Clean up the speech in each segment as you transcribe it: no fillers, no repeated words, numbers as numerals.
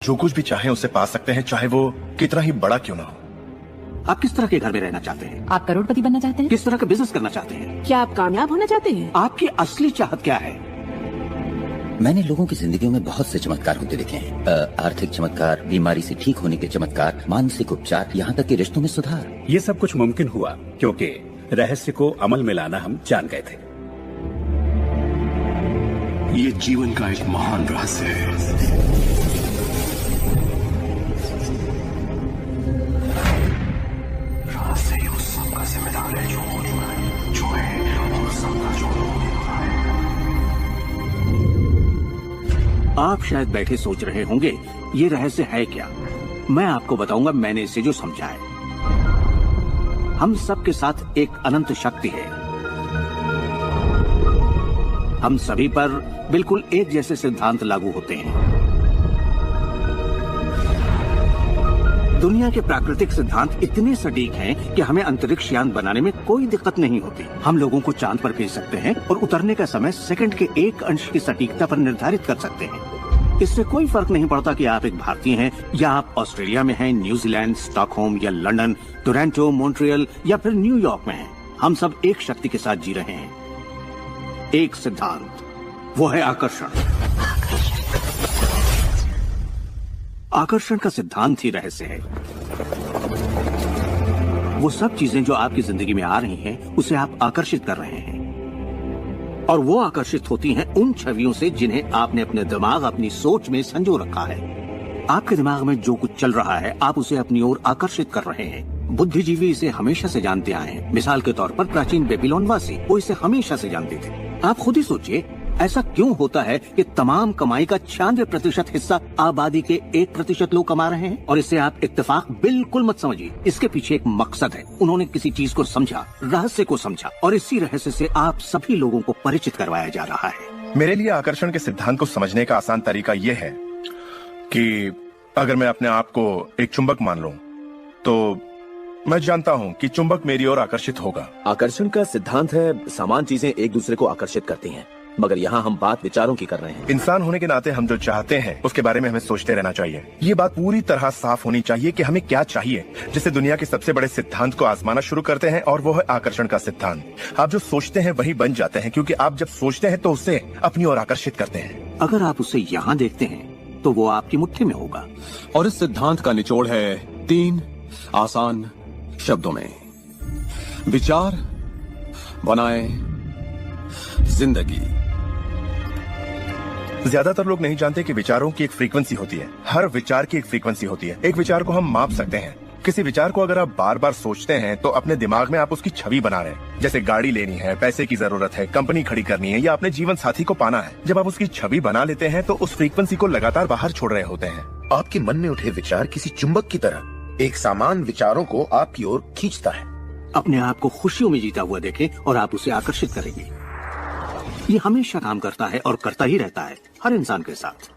जो कुछ भी चाहे उसे पा सकते हैं, चाहे वो कितना ही बड़ा क्यों ना हो। आप किस तरह के घर में रहना चाहते हैं? आप करोड़पति बनना चाहते हैं? किस तरह का बिजनेस करना चाहते हैं? क्या आप कामयाब होना चाहते हैं? आपकी असली चाहत क्या है? मैंने लोगों की जिंदगियों में बहुत से चमत्कार होते देखे हैं। आर्थिक चमत्कार, बीमारी से ठीक होने के चमत्कार, मानसिक उपचार, यहाँ तक कि रिश्तों में सुधार। ये सब कुछ मुमकिन हुआ क्योंकि रहस्य को अमल में लाना हम जान गए थे। ये जीवन का एक महान रहस्य है। रहस्य उस सब का जिम्मेदार है जो हो चुका है, जो है और सबका जो होने वाला है। आप शायद बैठे सोच रहे होंगे ये रहस्य है क्या। मैं आपको बताऊंगा मैंने इसे जो समझा है। हम सबके साथ एक अनंत शक्ति है। हम सभी पर बिल्कुल एक जैसे सिद्धांत लागू होते हैं। दुनिया के प्राकृतिक सिद्धांत इतने सटीक हैं कि हमें अंतरिक्ष यान बनाने में कोई दिक्कत नहीं होती। हम लोगों को चांद पर भेज सकते हैं और उतरने का समय सेकंड के 1 अंश की सटीकता पर निर्धारित कर सकते हैं। इससे कोई फर्क नहीं पड़ता कि आप एक भारतीय हैं या आप ऑस्ट्रेलिया में हैं, न्यूजीलैंड, स्टॉकहोम या लंदन, टोरंटो, मॉन्ट्रियल या फिर न्यूयॉर्क में हैं। हम सब एक शक्ति के साथ जी रहे हैं, एक सिद्धांत, वो है आकर्षण। आकर्षण का सिद्धांत ही रहस्य है। वो सब चीजें जो आपकी जिंदगी में आ रही हैं, उसे आप आकर्षित कर रहे हैं और वो आकर्षित होती हैं उन छवियों से जिन्हें आपने अपने दिमाग, अपनी सोच में संजो रखा है। आपके दिमाग में जो कुछ चल रहा है, आप उसे अपनी ओर आकर्षित कर रहे हैं। बुद्धिजीवी इसे हमेशा से जानते आए हैं। मिसाल के तौर पर प्राचीन बेबीलोनवासी, वो इसे हमेशा से जानते थे। आप खुद ही सोचिए, ऐसा क्यों होता है कि तमाम कमाई का 96% हिस्सा आबादी के 1% लोग कमा रहे हैं? और इसे आप इत्तेफाक बिल्कुल मत समझिए। इसके पीछे एक मकसद है। उन्होंने किसी चीज को समझा, रहस्य को समझा, और इसी रहस्य से आप सभी लोगों को परिचित करवाया जा रहा है। मेरे लिए आकर्षण के सिद्धांत को समझने का आसान तरीका यह है कि अगर मैं अपने आप को एक चुंबक मान लूं, तो मैं जानता हूं कि चुंबक मेरी ओर आकर्षित होगा। आकर्षण का सिद्धांत है समान चीजें एक दूसरे को आकर्षित करती हैं, मगर यहाँ हम बात विचारों की कर रहे हैं। इंसान होने के नाते हम जो चाहते हैं उसके बारे में हमें सोचते रहना चाहिए। ये बात पूरी तरह साफ होनी चाहिए कि हमें क्या चाहिए, जिससे दुनिया के सबसे बड़े सिद्धांत को आजमाना शुरू करते हैं, और वो है आकर्षण का सिद्धांत। आप जो सोचते हैं वही बन जाते हैं, क्योंकि आप जब सोचते हैं तो उसे अपनी ओर आकर्षित करते हैं। अगर आप उसे यहाँ देखते हैं तो वो आपकी मुट्ठी में होगा। और इस सिद्धांत का निचोड़ है 3 आसान शब्दों में: विचार बनाए जिंदगी। ज्यादातर लोग नहीं जानते कि विचारों की एक फ्रीक्वेंसी होती है। हर विचार की एक फ्रीक्वेंसी होती है। एक विचार को हम माप सकते हैं। किसी विचार को अगर आप बार बार सोचते हैं तो अपने दिमाग में आप उसकी छवि बना रहे हैं। जैसे गाड़ी लेनी है, पैसे की जरूरत है, कंपनी खड़ी करनी है या अपने जीवन साथी को पाना है। जब आप उसकी छवि बना लेते हैं तो उस फ्रीक्वेंसी को लगातार बाहर छोड़ रहे होते हैं। आपके मन में उठे विचार किसी चुंबक की तरह एक समान विचारों को आपकी ओर खींचता है। अपने आप को खुशियों में जीता हुआ देखें और आप उसे आकर्षित करेंगे। ये हमेशा काम करता है और करता ही रहता है, हर इंसान के साथ।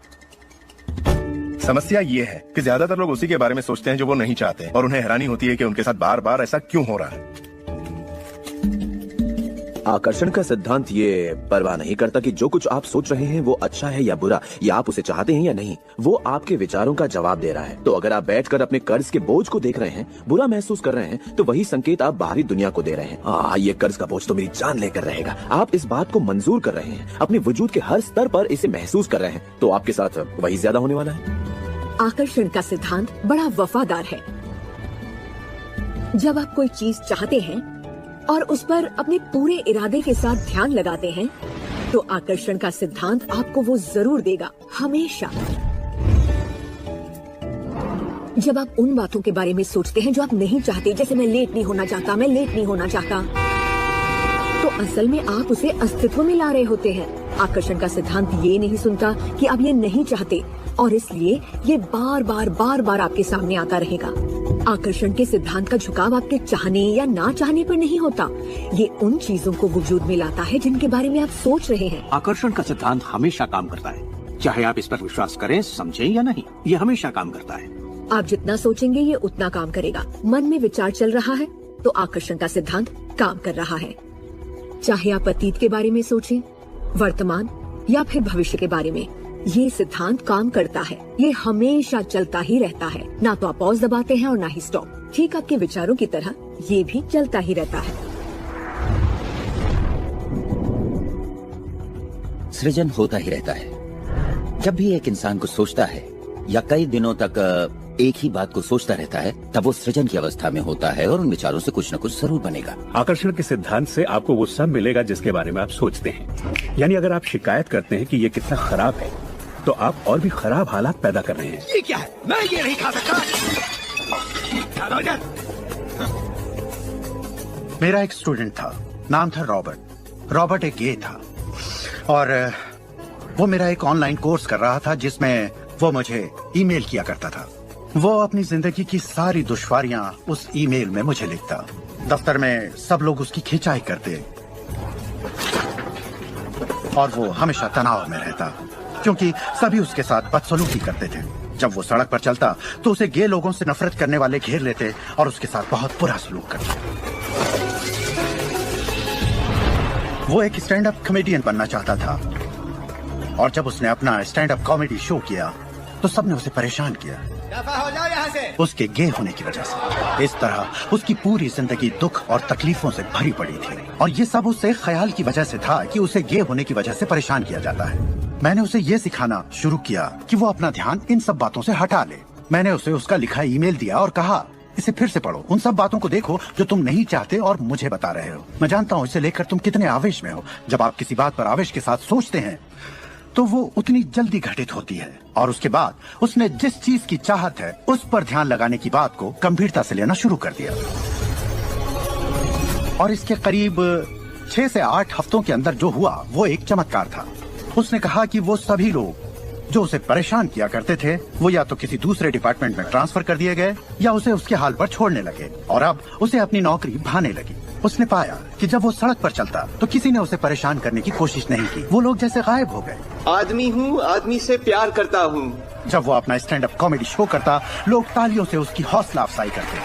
समस्या ये है कि ज्यादातर लोग उसी के बारे में सोचते हैं जो वो नहीं चाहते, और उन्हें हैरानी होती है कि उनके साथ बार बार ऐसा क्यों हो रहा है। आकर्षण का सिद्धांत ये परवाह नहीं करता कि जो कुछ आप सोच रहे हैं वो अच्छा है या बुरा, या आप उसे चाहते हैं या नहीं। वो आपके विचारों का जवाब दे रहा है। तो अगर आप बैठकर अपने कर्ज के बोझ को देख रहे हैं, बुरा महसूस कर रहे हैं, तो वही संकेत आप बाहरी दुनिया को दे रहे हैं। ये कर्ज का बोझ तो मेरी जान लेकर रहेगा। आप इस बात को मंजूर कर रहे हैं, अपने वजूद के हर स्तर पर इसे महसूस कर रहे हैं, तो आपके साथ वही ज्यादा होने वाला है। आकर्षण का सिद्धांत बड़ा वफादार है। जब आप कोई चीज चाहते हैं और उस पर अपने पूरे इरादे के साथ ध्यान लगाते हैं, तो आकर्षण का सिद्धांत आपको वो जरूर देगा, हमेशा। जब आप उन बातों के बारे में सोचते हैं जो आप नहीं चाहते, जैसे मैं लेट नहीं होना चाहता, मैं लेट नहीं होना चाहता, तो असल में आप उसे अस्तित्व में ला रहे होते हैं। आकर्षण का सिद्धांत ये नहीं सुनता कि आप ये नहीं चाहते, और इसलिए ये बार बार आपके सामने आता रहेगा। आकर्षण के सिद्धांत का झुकाव आपके चाहने या ना चाहने पर नहीं होता। ये उन चीजों को वजूद में लाता है जिनके बारे में आप सोच रहे हैं। आकर्षण का सिद्धांत हमेशा काम करता है, चाहे आप इस पर विश्वास करें, समझें या नहीं। ये हमेशा काम करता है। आप जितना सोचेंगे ये उतना काम करेगा। मन में विचार चल रहा है तो आकर्षण का सिद्धांत काम कर रहा है। चाहे आप अतीत के बारे में सोचें, वर्तमान या फिर भविष्य के बारे में, ये सिद्धांत काम करता है। ये हमेशा चलता ही रहता है। ना तो आप पॉज दबाते हैं और ना ही स्टॉप। ठीक आपके विचारों की तरह ये भी चलता ही रहता है। सृजन होता ही रहता है। जब भी एक इंसान को सोचता है या कई दिनों तक एक ही बात को सोचता रहता है, तब वो सृजन की अवस्था में होता है और उन विचारों से कुछ न कुछ जरूर बनेगा। आकर्षण के सिद्धांत से आपको वो सब मिलेगा जिसके बारे में आप सोचते हैं। यानी अगर आप शिकायत करते हैं कि ये कितना खराब है, तो आप और भी खराब हालात पैदा कर रहे हैं। ये क्या है? मैं ये नहीं खा सकता। मेरा एक स्टूडेंट था, नाम था रॉबर्ट। रॉबर्ट एक गे था और वो मेरा एक ऑनलाइन कोर्स कर रहा था जिसमें वो मुझे ईमेल किया करता था। वो अपनी जिंदगी की सारी दुश्वारियां उस ईमेल में मुझे लिखता। दफ्तर में सब लोग उसकी खिंचाई करते और वो हमेशा तनाव में रहता क्योंकि सभी उसके साथ बदसलूकी करते थे। जब वो सड़क पर चलता तो उसे गे लोगों से नफरत करने वाले घेर लेते और उसके साथ बहुत बुरा सलूक करते। वो एक स्टैंड अप कॉमेडियन बनना चाहता था और जब उसने अपना स्टैंड अप कॉमेडी शो किया तो सबने उसे परेशान किया हो जाओ यहाँ से। उसके गे होने की वजह से। इस तरह उसकी पूरी जिंदगी दुख और तकलीफों से भरी पड़ी थी और ये सब उससे ख्याल की वजह से था कि उसे गे होने की वजह से परेशान किया जाता है। मैंने उसे ये सिखाना शुरू किया कि वो अपना ध्यान इन सब बातों से हटा ले। मैंने उसे उसका लिखा ईमेल दिया और कहा, इसे फिर से पढ़ो, उन सब बातों को देखो जो तुम नहीं चाहते और मुझे बता रहे हो। मैं जानता हूँ इसे लेकर तुम कितने आवेश में हो। जब आप किसी बात पर आवेश के साथ सोचते हैं तो वो उतनी जल्दी घटित होती है। और उसके बाद उसने जिस चीज की चाहत है उस पर ध्यान लगाने की बात को गंभीरता से लेना शुरू कर दिया और इसके करीब 6 से 8 हफ्तों के अंदर जो हुआ वो एक चमत्कार था। उसने कहा कि वो सभी लोग जो उसे परेशान किया करते थे वो या तो किसी दूसरे डिपार्टमेंट में ट्रांसफर कर दिए गए या उसे उसके हाल पर छोड़ने लगे और अब उसे अपनी नौकरी भाने लगी। उसने पाया कि जब वो सड़क पर चलता तो किसी ने उसे परेशान करने की कोशिश नहीं की। वो लोग जैसे गायब हो गए। आदमी हूँ, आदमी से प्यार करता हूँ। जब वो अपना स्टैंड अप कॉमेडी शो करता, लोग तालियों से उसकी हौसला अफजाई करते।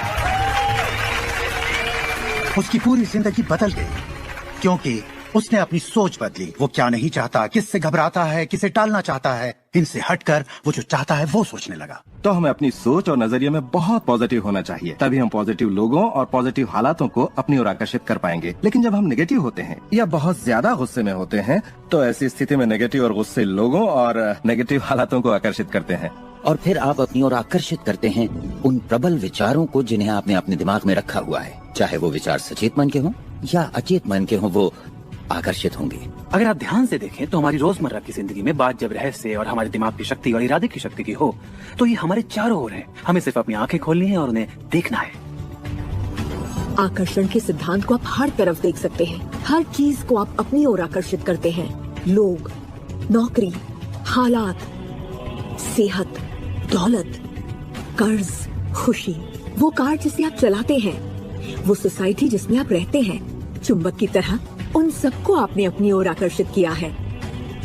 उसकी पूरी जिंदगी बदल गई क्योंकि उसने अपनी सोच बदली। वो क्या नहीं चाहता, किससे घबराता है, किसे टालना चाहता है, इनसे हटकर वो जो चाहता है वो सोचने लगा। तो हमें अपनी सोच और नजरिए में बहुत पॉजिटिव होना चाहिए, तभी हम पॉजिटिव लोगों और पॉजिटिव हालातों को अपनी ओर आकर्षित कर पाएंगे। लेकिन जब हम नेगेटिव होते हैं या बहुत ज्यादा गुस्से में होते हैं तो ऐसी स्थिति में नेगेटिव और गुस्से लोगों और नेगेटिव हालातों को आकर्षित करते हैं और फिर आप अपनी ओर आकर्षित करते हैं उन प्रबल विचारों को जिन्हें आपने अपने दिमाग में रखा हुआ है। चाहे वो विचार सचेत मन के हों या अचेत मन के हों, वो आकर्षित होंगे। अगर आप ध्यान से देखें तो हमारी रोजमर्रा की जिंदगी में बात जब रहस्य और हमारे दिमाग की शक्ति और इरादे की शक्ति की हो तो ये हमारे चारों ओर है। हमें सिर्फ अपनी आंखें खोलनी है और उन्हें देखना है। आकर्षण के सिद्धांत को आप हर तरफ देख सकते हैं। हर चीज को आप अपनी ओर आकर्षित करते हैं। लोग, नौकरी, हालात, सेहत, दौलत, कर्ज, खुशी, वो कार जिसे आप चलाते हैं, वो सोसाइटी जिसमें आप रहते हैं, चुंबक की तरह उन सबको आपने अपनी ओर आकर्षित किया है।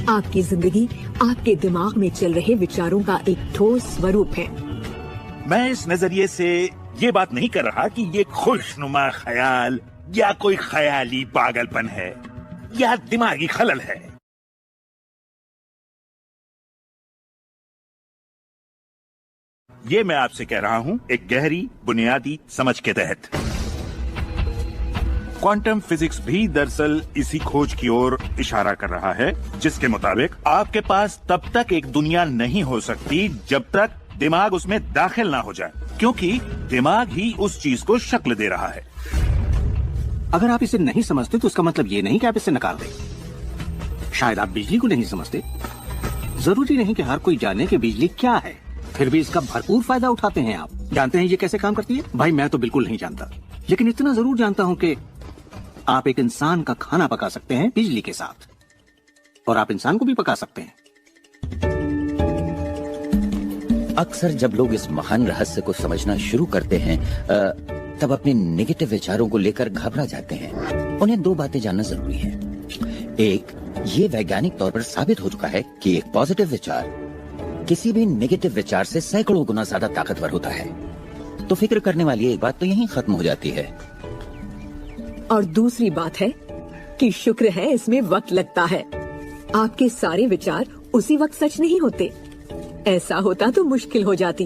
आपकी जिंदगी आपके दिमाग में चल रहे विचारों का एक ठोस स्वरूप है। मैं इस नजरिए से ये बात नहीं कर रहा कि ये खुशनुमा ख्याल या कोई ख्याली पागलपन है या दिमागी खलल है। ये मैं आपसे कह रहा हूं एक गहरी बुनियादी समझ के तहत। क्वांटम फिजिक्स भी दरअसल इसी खोज की ओर इशारा कर रहा है जिसके मुताबिक आपके पास तब तक एक दुनिया नहीं हो सकती जब तक दिमाग उसमें दाखिल ना हो जाए, क्योंकि दिमाग ही उस चीज को शक्ल दे रहा है। अगर आप इसे नहीं समझते तो उसका मतलब ये नहीं कि आप इसे नकार दें। शायद आप बिजली को नहीं समझते। जरूरी नहीं कि हर कोई जाने कि बिजली क्या है, फिर भी इसका भरपूर फायदा उठाते हैं। आप जानते हैं ये कैसे काम करती है? भाई मैं तो बिल्कुल नहीं जानता, लेकिन इतना जरूर जानता हूं कि आप एक इंसान का खाना पका सकते हैं बिजली के साथ, और आप इंसान को भी पका सकते हैं। अक्सर जब लोग इस महान रहस्य को समझना शुरू करते हैं तब अपने नेगेटिव विचारों को लेकर घबरा जाते हैं। उन्हें 2 बातें जानना जरूरी है। एक, ये वैज्ञानिक तौर पर साबित हो चुका है कि एक पॉजिटिव विचार किसी भी नेगेटिव विचार से सैकड़ों गुना ज्यादा ताकतवर होता है। तो फिक्र करने वाली एक बात तो यहीं खत्म हो जाती है। और दूसरी बात है कि शुक्र है इसमें वक्त लगता है। आपके सारे विचार उसी वक्त सच नहीं होते। ऐसा होता तो मुश्किल हो जाती।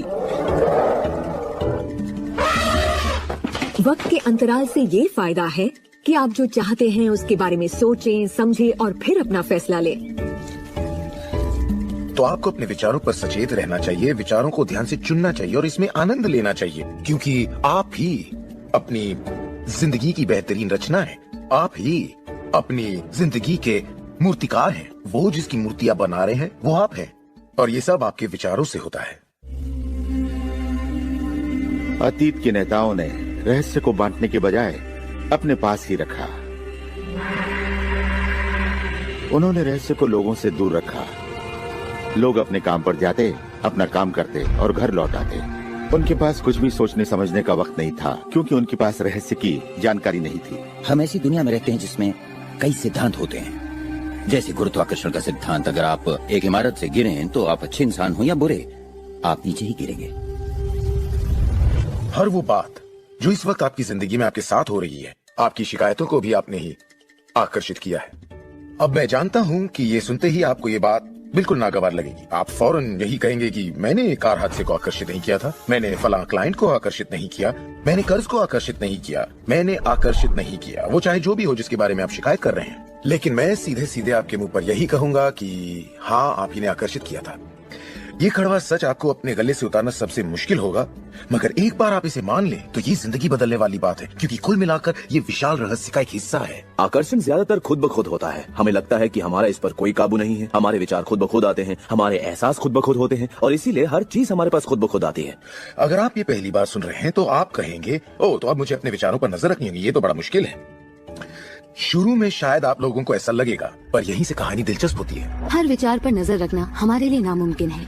वक्त के अंतराल से ये फायदा है कि आप जो चाहते हैं उसके बारे में सोचें, समझें और फिर अपना फैसला लें। तो आपको अपने विचारों पर सचेत रहना चाहिए, विचारों को ध्यान से चुनना चाहिए और इसमें आनंद लेना चाहिए, क्योंकि आप ही अपनी जिंदगी की बेहतरीन रचना है। आप ही अपनी जिंदगी के मूर्तिकार हैं। वो जिसकी मूर्ति आप बना रहे हैं वो आप हैं, और ये सब आपके विचारों से होता है। अतीत के नेताओं ने रहस्य को बांटने के बजाय अपने पास ही रखा। उन्होंने रहस्य को लोगों से दूर रखा। लोग अपने काम पर जाते, अपना काम करते और घर लौट आते। उनके पास कुछ भी सोचने समझने का वक्त नहीं था, क्योंकि उनके पास रहस्य की जानकारी नहीं थी। हम ऐसी दुनिया में रहते हैं जिसमें कई सिद्धांत होते हैं, जैसे गुरुत्वाकर्षण का सिद्धांत। अगर आप एक इमारत से गिरे तो आप अच्छे इंसान हो या बुरे, आप नीचे ही गिरेंगे। हर वो बात जो इस वक्त आपकी जिंदगी में आपके साथ हो रही है, आपकी शिकायतों को भी आपने ही आकर्षित किया है। अब मैं जानता हूं कि ये सुनते ही आपको ये बात बिल्कुल नागवार लगेगी। आप फौरन यही कहेंगे कि मैंने कार हादसे को आकर्षित नहीं किया था, मैंने फलां क्लाइंट को आकर्षित नहीं किया, मैंने कर्ज को आकर्षित नहीं किया, मैंने आकर्षित नहीं किया, वो चाहे जो भी हो जिसके बारे में आप शिकायत कर रहे हैं। लेकिन मैं सीधे सीधे आपके मुंह पर यही कहूंगा कि हाँ, आप ही ने आकर्षित किया था। ये कड़वा सच आपको अपने गले से उतारना सबसे मुश्किल होगा, मगर एक बार आप इसे मान लें तो ये जिंदगी बदलने वाली बात है, क्योंकि कुल मिलाकर ये विशाल रहस्य का एक हिस्सा है। आकर्षण ज्यादातर खुद ब खुद होता है। हमें लगता है कि हमारा इस पर कोई काबू नहीं है, हमारे विचार खुद ब खुद आते हैं, हमारे एहसास खुद ब खुद होते हैं, और इसीलिए हर चीज हमारे पास खुद ब खुद आती है। अगर आप ये पहली बार सुन रहे हैं तो आप कहेंगे, ओ तो अब मुझे अपने विचारों पर नजर रखनी होगी, ये तो बड़ा मुश्किल है। शुरू में शायद आप लोगों को ऐसा लगेगा, पर यहीं से कहानी दिलचस्प होती है। हर विचार पर नजर रखना हमारे लिए नामुमकिन है।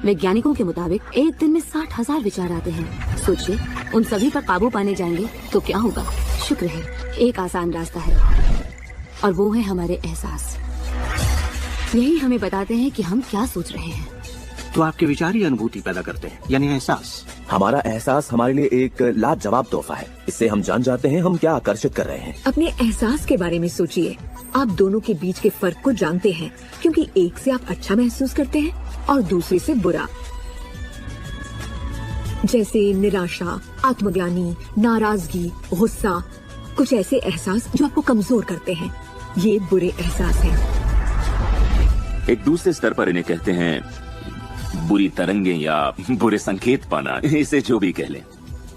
वैज्ञानिकों के मुताबिक एक दिन में 60,000 विचार आते हैं। सोचिए, उन सभी पर काबू पाने जाएंगे तो क्या होगा? शुक्र है, एक आसान रास्ता है, और वो है हमारे एहसास। यही हमें बताते हैं कि हम क्या सोच रहे हैं। तो आपके विचार ही अनुभूति पैदा करते हैं, यानी एहसास। हमारा एहसास हमारे लिए एक लाजवाब तोहफा है। इससे हम जान जाते हैं हम क्या आकर्षित कर रहे हैं। अपने एहसास के बारे में सोचिए। आप दोनों के बीच के फर्क को जानते हैं, क्योंकि एक से आप अच्छा महसूस करते हैं और दूसरे से बुरा। जैसे निराशा, आत्मग्लानि, नाराजगी, गुस्सा, कुछ ऐसे एहसास जो आपको कमजोर करते हैं। ये बुरे एहसास हैं। एक दूसरे स्तर पर इन्हें कहते हैं बुरी तरंगे या बुरे संकेत पाना, इसे जो भी कह लें।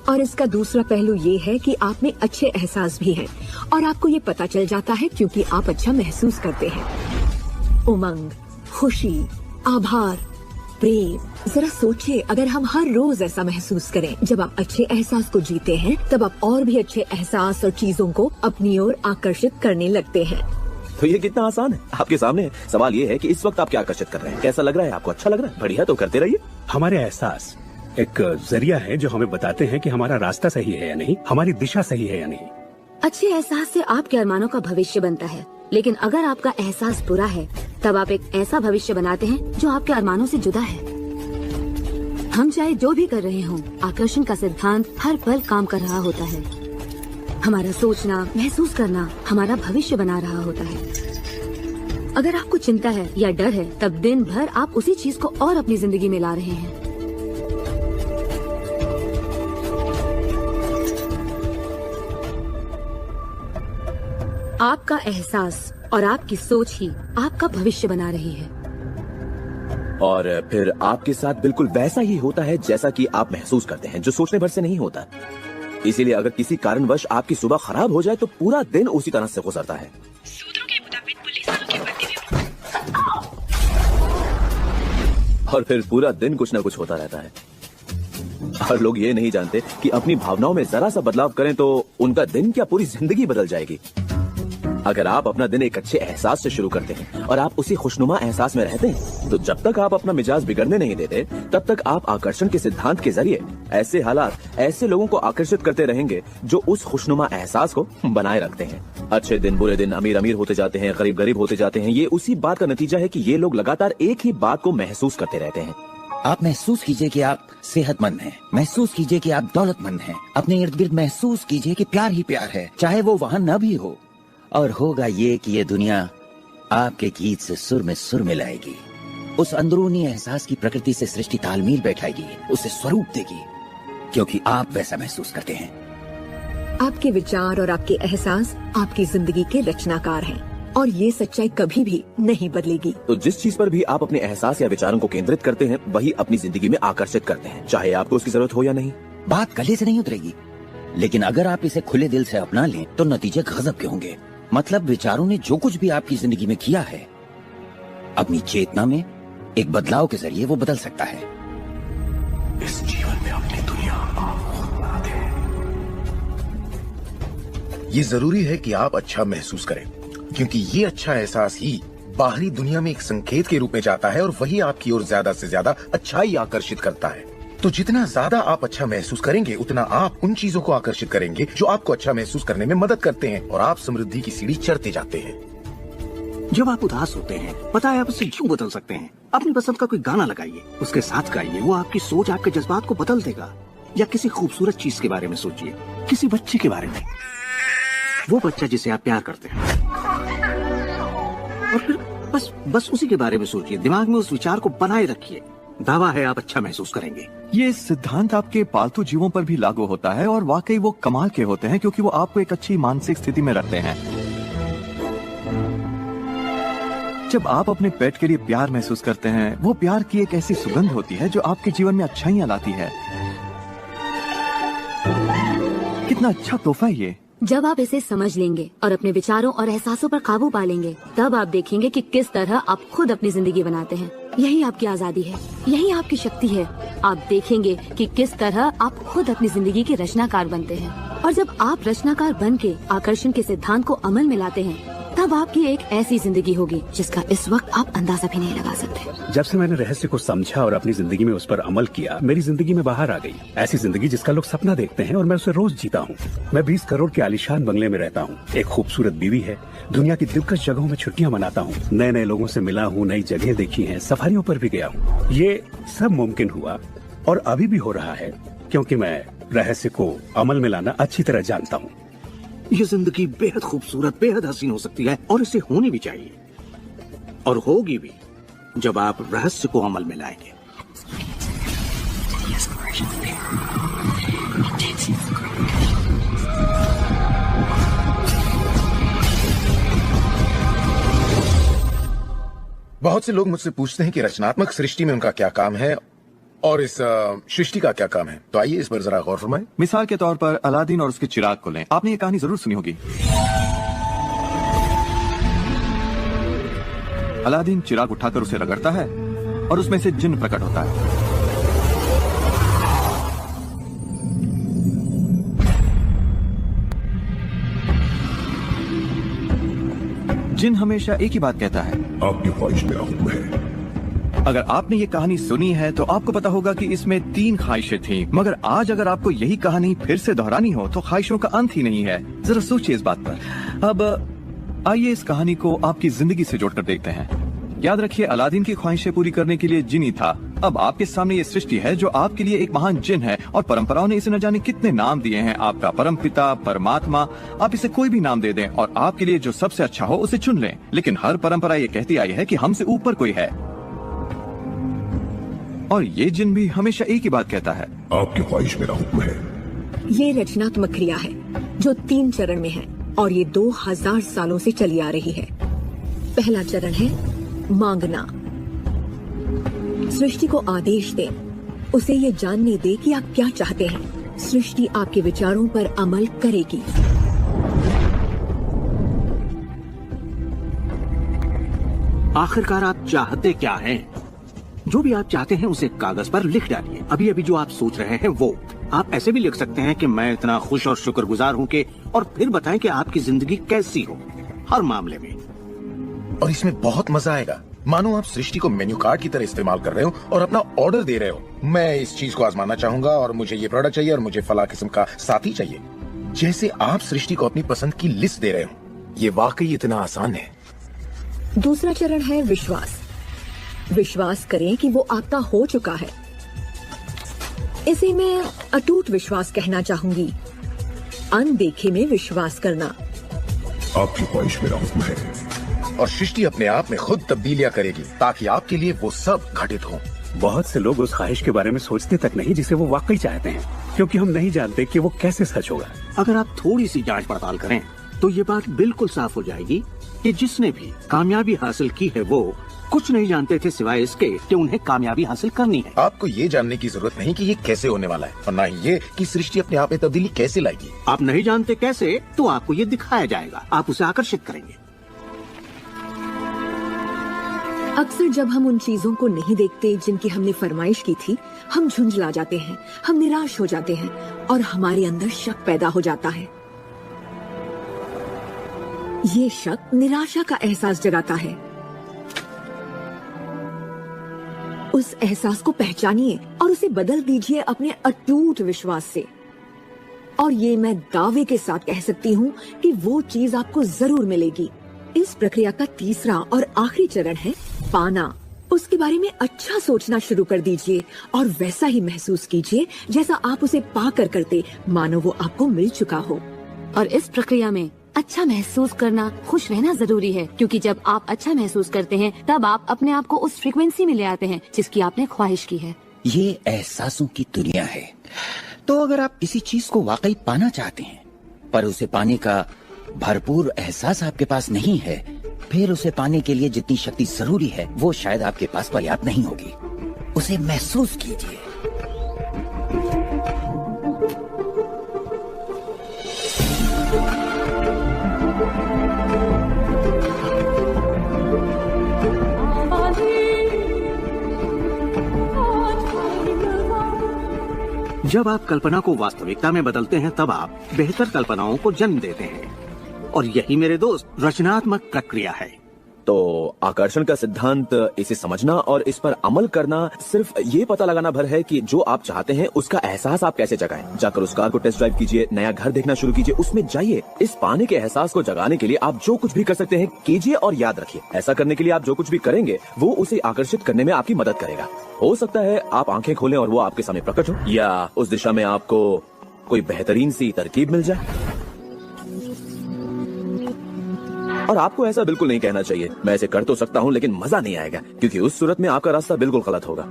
और इसका दूसरा पहलू ये है कि आप में अच्छे एहसास भी हैं, और आपको ये पता चल जाता है क्योंकि आप अच्छा महसूस करते हैं। उमंग, खुशी, आभार, प्रेम। जरा सोचिए, अगर हम हर रोज ऐसा महसूस करें। जब आप अच्छे एहसास को जीते हैं तब आप और भी अच्छे एहसास और चीजों को अपनी ओर आकर्षित करने लगते हैं। तो ये कितना आसान है, आपके सामने है। सवाल ये है कि इस वक्त आप क्या आकर्षित कर रहे हैं, कैसा लग रहा है आपको, अच्छा लग रहा है, बढ़िया, तो करते रहिए। हमारे एहसास एक जरिया है जो हमें बताते हैं कि हमारा रास्ता सही है या नहीं, हमारी दिशा सही है या नहीं। अच्छे एहसास से आपके अरमानों का भविष्य बनता है, लेकिन अगर आपका एहसास बुरा है तब आप एक ऐसा भविष्य बनाते हैं जो आपके अरमानों से जुदा है। हम चाहे जो भी कर रहे हों, आकर्षण का सिद्धांत हर पल काम कर रहा होता है। हमारा सोचना, महसूस करना हमारा भविष्य बना रहा होता है। अगर आपको चिंता है या डर है, तब दिन भर आप उसी चीज को और अपनी जिंदगी में ला रहे हैं। आपका एहसास और आपकी सोच ही आपका भविष्य बना रही है। और फिर आपके साथ बिल्कुल वैसा ही होता है जैसा कि आप महसूस करते हैं, जो सोचने भर से नहीं होता। इसीलिए अगर किसी कारणवश आपकी सुबह खराब हो जाए तो पूरा दिन उसी तरह से गुजरता है। सूत्रों के मुताबिक पुलिस वालों के वर्दी में और फिर पूरा दिन कुछ न कुछ होता रहता है। और लोग ये नहीं जानते कि अपनी भावनाओं में जरा सा बदलाव करें तो उनका दिन क्या पूरी जिंदगी बदल जाएगी। अगर आप अपना दिन एक अच्छे एहसास से शुरू करते हैं और आप उसी खुशनुमा एहसास में रहते हैं, तो जब तक आप अपना मिजाज बिगड़ने नहीं देते, तब तक आप आकर्षण के सिद्धांत के जरिए ऐसे हालात, ऐसे लोगों को आकर्षित करते रहेंगे जो उस खुशनुमा एहसास को बनाए रखते हैं। अच्छे दिन बुरे दिन, अमीर अमीर होते जाते हैं, गरीब गरीब होते जाते हैं। ये उसी बात का नतीजा है कि ये लोग लगातार एक ही बात को महसूस करते रहते हैं। आप महसूस कीजिए कि आप सेहतमंद हैं, महसूस कीजिए कि आप दौलतमंद हैं, अपने इर्द गिर्द महसूस कीजिए कि प्यार ही प्यार है, चाहे वो वहाँ न भी हो। और होगा ये कि ये दुनिया आपके गीत से सुर में सुर मिलाएगी। उस अंदरूनी एहसास की प्रकृति से सृष्टि तालमेल बैठाएगी, उसे स्वरूप देगी, क्योंकि आप वैसा महसूस करते हैं। आपके विचार और आपके एहसास आपकी जिंदगी के रचनाकार हैं और ये सच्चाई कभी भी नहीं बदलेगी। तो जिस चीज पर भी आप अपने एहसास या विचारों को केंद्रित करते हैं वही अपनी जिंदगी में आकर्षित करते हैं, चाहे आपको उसकी जरूरत हो या नहीं। बात गले से नहीं उतरेगी, लेकिन अगर आप इसे खुले दिल से अपना लें तो नतीजे गजब के होंगे। मतलब विचारों ने जो कुछ भी आपकी जिंदगी में किया है, अपनी चेतना में एक बदलाव के जरिए वो बदल सकता है। इस जीवन में अपनी दुनिया आप खुद बनाते हैं। ये जरूरी है कि आप अच्छा महसूस करें, क्योंकि ये अच्छा एहसास ही बाहरी दुनिया में एक संकेत के रूप में जाता है और वही आपकी ओर ज्यादा से ज्यादा अच्छाई आकर्षित करता है। तो जितना ज्यादा आप अच्छा महसूस करेंगे उतना आप उन चीजों को आकर्षित करेंगे जो आपको अच्छा महसूस करने में मदद करते हैं और आप समृद्धि की सीढ़ी चढ़ते जाते हैं। जब आप उदास होते हैं, पता है आप उससे क्यों बदल सकते हैं। अपनी पसंद का कोई गाना लगाइए, उसके साथ गाइए, वो आपकी सोच, आपके जज्बात को बदल देगा। या किसी खूबसूरत चीज के बारे में सोचिए, किसी बच्चे के बारे में, वो बच्चा जिसे आप प्यार करते हैं, और फिर बस उसी के बारे में सोचिए। दिमाग में उस विचार को बनाए रखिए। दावा है आप अच्छा महसूस करेंगे। ये सिद्धांत आपके पालतू जीवों पर भी लागू होता है और वाकई वो कमाल के होते हैं, क्योंकि वो आपको एक अच्छी मानसिक स्थिति में रखते हैं। जब आप अपने पेट के लिए प्यार महसूस करते हैं, वो प्यार की एक ऐसी सुगंध होती है जो आपके जीवन में अच्छाइयाँ लाती है। कितना अच्छा तोहफा है ये। जब आप इसे समझ लेंगे और अपने विचारों और एहसासों पर काबू पा लेंगे, तब आप देखेंगे कि किस तरह आप खुद अपनी जिंदगी बनाते हैं। यही आपकी आजादी है, यही आपकी शक्ति है। आप देखेंगे कि किस तरह आप खुद अपनी जिंदगी के रचनाकार बनते हैं। और जब आप रचनाकार बन के आकर्षण के सिद्धांत को अमल में लाते हैं, तब आपकी एक ऐसी जिंदगी होगी जिसका इस वक्त आप अंदाजा भी नहीं लगा सकते। जब से मैंने रहस्य को समझा और अपनी जिंदगी में उस पर अमल किया, मेरी जिंदगी में बाहर आ गई ऐसी जिंदगी जिसका लोग सपना देखते हैं और मैं उसे रोज जीता हूँ। मैं 20 करोड़ के आलीशान बंगले में रहता हूँ, एक खूबसूरत बीवी है, दुनिया की दिलकश जगहों में छुट्टियां मनाता हूँ, नए नए लोगों से मिला हूँ, नई जगह देखी है, सफारियों पर भी गया हूँ। ये सब मुमकिन हुआ और अभी भी हो रहा है क्योंकि मैं रहस्य को अमल में लाना अच्छी तरह जानता हूँ। ये जिंदगी बेहद खूबसूरत, बेहद हसीन हो सकती है और इसे होनी भी चाहिए, और होगी भी जब आप रहस्य को अमल में लाएंगे। बहुत से लोग मुझसे पूछते हैं कि रचनात्मक सृष्टि में उनका क्या काम है और इस सृष्टि का क्या काम है। तो आइए इस पर जरा गौर फरमाएं। मिसाल के तौर पर अलादीन और उसके चिराग को लें। आपने ये कहानी जरूर सुनी होगी। अलादीन चिराग उठाकर उसे रगड़ता है और उसमें से जिन्न प्रकट होता है। जिन्न हमेशा एक ही बात कहता है, आपकी ख्वाहिश मेरा हुक्म है। अगर आपने ये कहानी सुनी है तो आपको पता होगा कि इसमें 3 ख्वाहिशें थीं, मगर आज अगर आपको यही कहानी फिर से दोहरानी हो तो ख्वाहिशों का अंत ही नहीं है। जरा सोचिए इस बात पर। अब आइए इस कहानी को आपकी जिंदगी से जोड़कर देखते हैं। याद रखिए, अलादीन की ख्वाहिशें पूरी करने के लिए जिन ही था। अब आपके सामने ये सृष्टि है जो आपके लिए एक महान जिन है और परंपराओं ने इसे न जाने कितने नाम दिए हैं। आपका परमपिता, परमात्मा, आप इसे कोई भी नाम दे दें और आपके लिए जो सबसे अच्छा हो उसे चुन लें। लेकिन हर परंपरा ये कहती आई है कि हमसे ऊपर कोई है, और ये जिन भी हमेशा एक ही बात कहता है, आपकी ख्वाहिश मेरा हुक्म है। ये रचनात्मक क्रिया है जो 3 चरण में है और ये 2000 सालों से चली आ रही है। पहला चरण है मांगना। सृष्टि को आदेश दें, उसे ये जानने दे कि आप क्या चाहते हैं। सृष्टि आपके विचारों पर अमल करेगी। आखिरकार आप चाहते क्या हैं? जो भी आप चाहते हैं उसे कागज पर लिख डालिए। अभी अभी जो आप सोच रहे हैं वो आप ऐसे भी लिख सकते हैं कि मैं इतना खुश और शुक्रगुजार हूं कि, और फिर बताएं कि आपकी जिंदगी कैसी हो हर मामले में। और इसमें बहुत मजा आएगा। मानो आप सृष्टि को मेन्यू कार्ड की तरह इस्तेमाल कर रहे हो और अपना ऑर्डर दे रहे हो। मैं इस चीज को आजमाना चाहूंगा और मुझे ये प्रोडक्ट चाहिए और मुझे फला किस्म का साथी चाहिए। जैसे आप सृष्टि को अपनी पसंद की लिस्ट दे रहे हो। ये वाकई इतना आसान है। दूसरा चरण है विश्वास। विश्वास करें कि वो आपका हो चुका है। इसे मैं अटूट विश्वास कहना चाहूंगी। अनदेखे में विश्वास करना। आपकी ख्वाहिश मेरा हुक्म है। और सृष्टि अपने आप में खुद तब्दीलियां करेगी ताकि आपके लिए वो सब घटित हो। बहुत से लोग उस ख्वाहिश के बारे में सोचते तक नहीं जिसे वो वाकई चाहते हैं, क्योंकि हम नहीं जानते कि वो कैसे सच होगा। अगर आप थोड़ी सी जांच पड़ताल करें तो ये बात बिल्कुल साफ हो जाएगी कि जिसने भी कामयाबी हासिल की है वो कुछ नहीं जानते थे सिवाय इसके कि उन्हें कामयाबी हासिल करनी है। आपको ये जानने की जरूरत नहीं कि ये कैसे होने वाला है और न ही ये कि सृष्टि अपने आप में तब्दीली कैसे लाएगी। आप नहीं जानते कैसे, तो आपको ये दिखाया जाएगा, आप उसे आकर्षित करेंगे। अक्सर जब हम उन चीजों को नहीं देखते जिनकी हमने फरमाइश की थी, हम झुंझला जाते हैं, हम निराश हो जाते हैं और हमारे अंदर शक पैदा हो जाता है। ये शक निराशा का एहसास जगाता है। उस एहसास को पहचानिए और उसे बदल दीजिए अपने अटूट विश्वास से। और ये मैं दावे के साथ कह सकती हूँ कि वो चीज आपको जरूर मिलेगी। इस प्रक्रिया का तीसरा और आखिरी चरण है पाना। उसके बारे में अच्छा सोचना शुरू कर दीजिए और वैसा ही महसूस कीजिए जैसा आप उसे पाकर करते, मानो वो आपको मिल चुका हो। और इस प्रक्रिया में अच्छा महसूस करना, खुश रहना जरूरी है, क्योंकि जब आप अच्छा महसूस करते हैं तब आप अपने आप को उस फ्रीक्वेंसी में ले आते हैं जिसकी आपने ख्वाहिश की है। ये एहसासों की दुनिया है। तो अगर आप किसी चीज को वाकई पाना चाहते हैं पर उसे पाने का भरपूर एहसास आपके पास नहीं है, फिर उसे पाने के लिए जितनी शक्ति जरूरी है वो शायद आपके पास पर्याप्त नहीं होगी। उसे महसूस कीजिए। जब आप कल्पना को वास्तविकता में बदलते हैं तब आप बेहतर कल्पनाओं को जन्म देते हैं, और यही मेरे दोस्त रचनात्मक प्रक्रिया है। तो आकर्षण का सिद्धांत, इसे समझना और इस पर अमल करना सिर्फ ये पता लगाना भर है कि जो आप चाहते हैं उसका एहसास आप कैसे जगाएं। जाकर उस कार को टेस्ट ड्राइव कीजिए, नया घर देखना शुरू कीजिए, उसमें जाइए। इस पाने के एहसास को जगाने के लिए आप जो कुछ भी कर सकते हैं कीजिए, और याद रखिए ऐसा करने के लिए आप जो कुछ भी करेंगे वो उसे आकर्षित करने में आपकी मदद करेगा। हो सकता है आप आंखें खोलें और वो आपके सामने प्रकट हो, या उस दिशा में आपको कोई बेहतरीन सी तरकीब मिल जाए। और आपको ऐसा बिल्कुल नहीं कहना चाहिए, मैं ऐसे कर तो सकता हूँ लेकिन मजा नहीं आएगा, क्योंकि उस सूरत में आपका रास्ता बिल्कुल गलत होगा।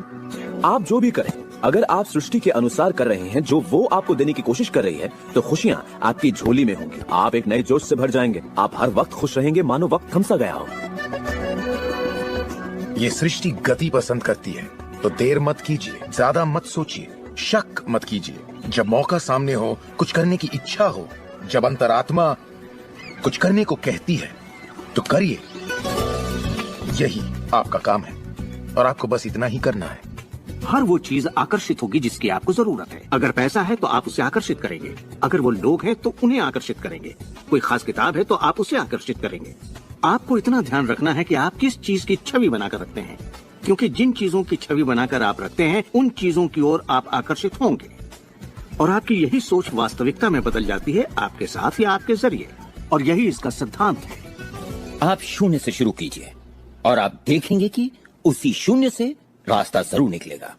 आप जो भी करें, अगर आप सृष्टि के अनुसार कर रहे हैं जो वो आपको देने की कोशिश कर रही है, तो खुशियाँ आपकी झोली में होंगी। आप एक नए जोश से भर जाएंगे। आप हर वक्त खुश रहेंगे मानो वक्त थम सा गया हो। ये सृष्टि गति पसंद करती है, तो देर मत कीजिए, ज्यादा मत सोचिए, शक मत कीजिए। जब मौका सामने हो, कुछ करने की इच्छा हो, जब अंतरात्मा कुछ करने को कहती है तो करिए। यही आपका काम है और आपको बस इतना ही करना है। हर वो चीज आकर्षित होगी जिसकी आपको जरूरत है। अगर पैसा है तो आप उसे आकर्षित करेंगे, अगर वो लोग हैं तो उन्हें आकर्षित करेंगे, कोई खास किताब है तो आप उसे आकर्षित करेंगे। आपको इतना ध्यान रखना है कि आप किस चीज की छवि बनाकर रखते हैं, क्योंकि जिन चीजों की छवि बनाकर आप रखते हैं उन चीजों की ओर आप आकर्षित होंगे, और आपकी यही सोच वास्तविकता में बदल जाती है आपके साथ या आपके जरिए। और यही इसका सिद्धांत है। आप शून्य से शुरू कीजिए और आप देखेंगे कि उसी शून्य से रास्ता जरूर निकलेगा।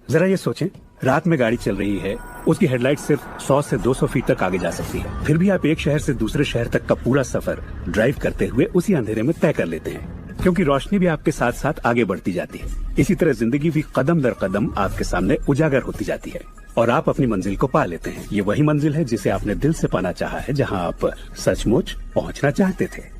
जरा ये सोचें, रात में गाड़ी चल रही है, उसकी हेडलाइट सिर्फ 100 से 200 फीट तक आगे जा सकती है, फिर भी आप एक शहर से दूसरे शहर तक का पूरा सफर ड्राइव करते हुए उसी अंधेरे में तय कर लेते हैं, क्योंकि रोशनी भी आपके साथ साथ आगे बढ़ती जाती है। इसी तरह जिंदगी भी कदम दर कदम आपके सामने उजागर होती जाती है और आप अपनी मंजिल को पा लेते हैं। ये वही मंजिल है जिसे आपने दिल से पाना चाहा है, जहां आप सचमुच पहुंचना चाहते थे।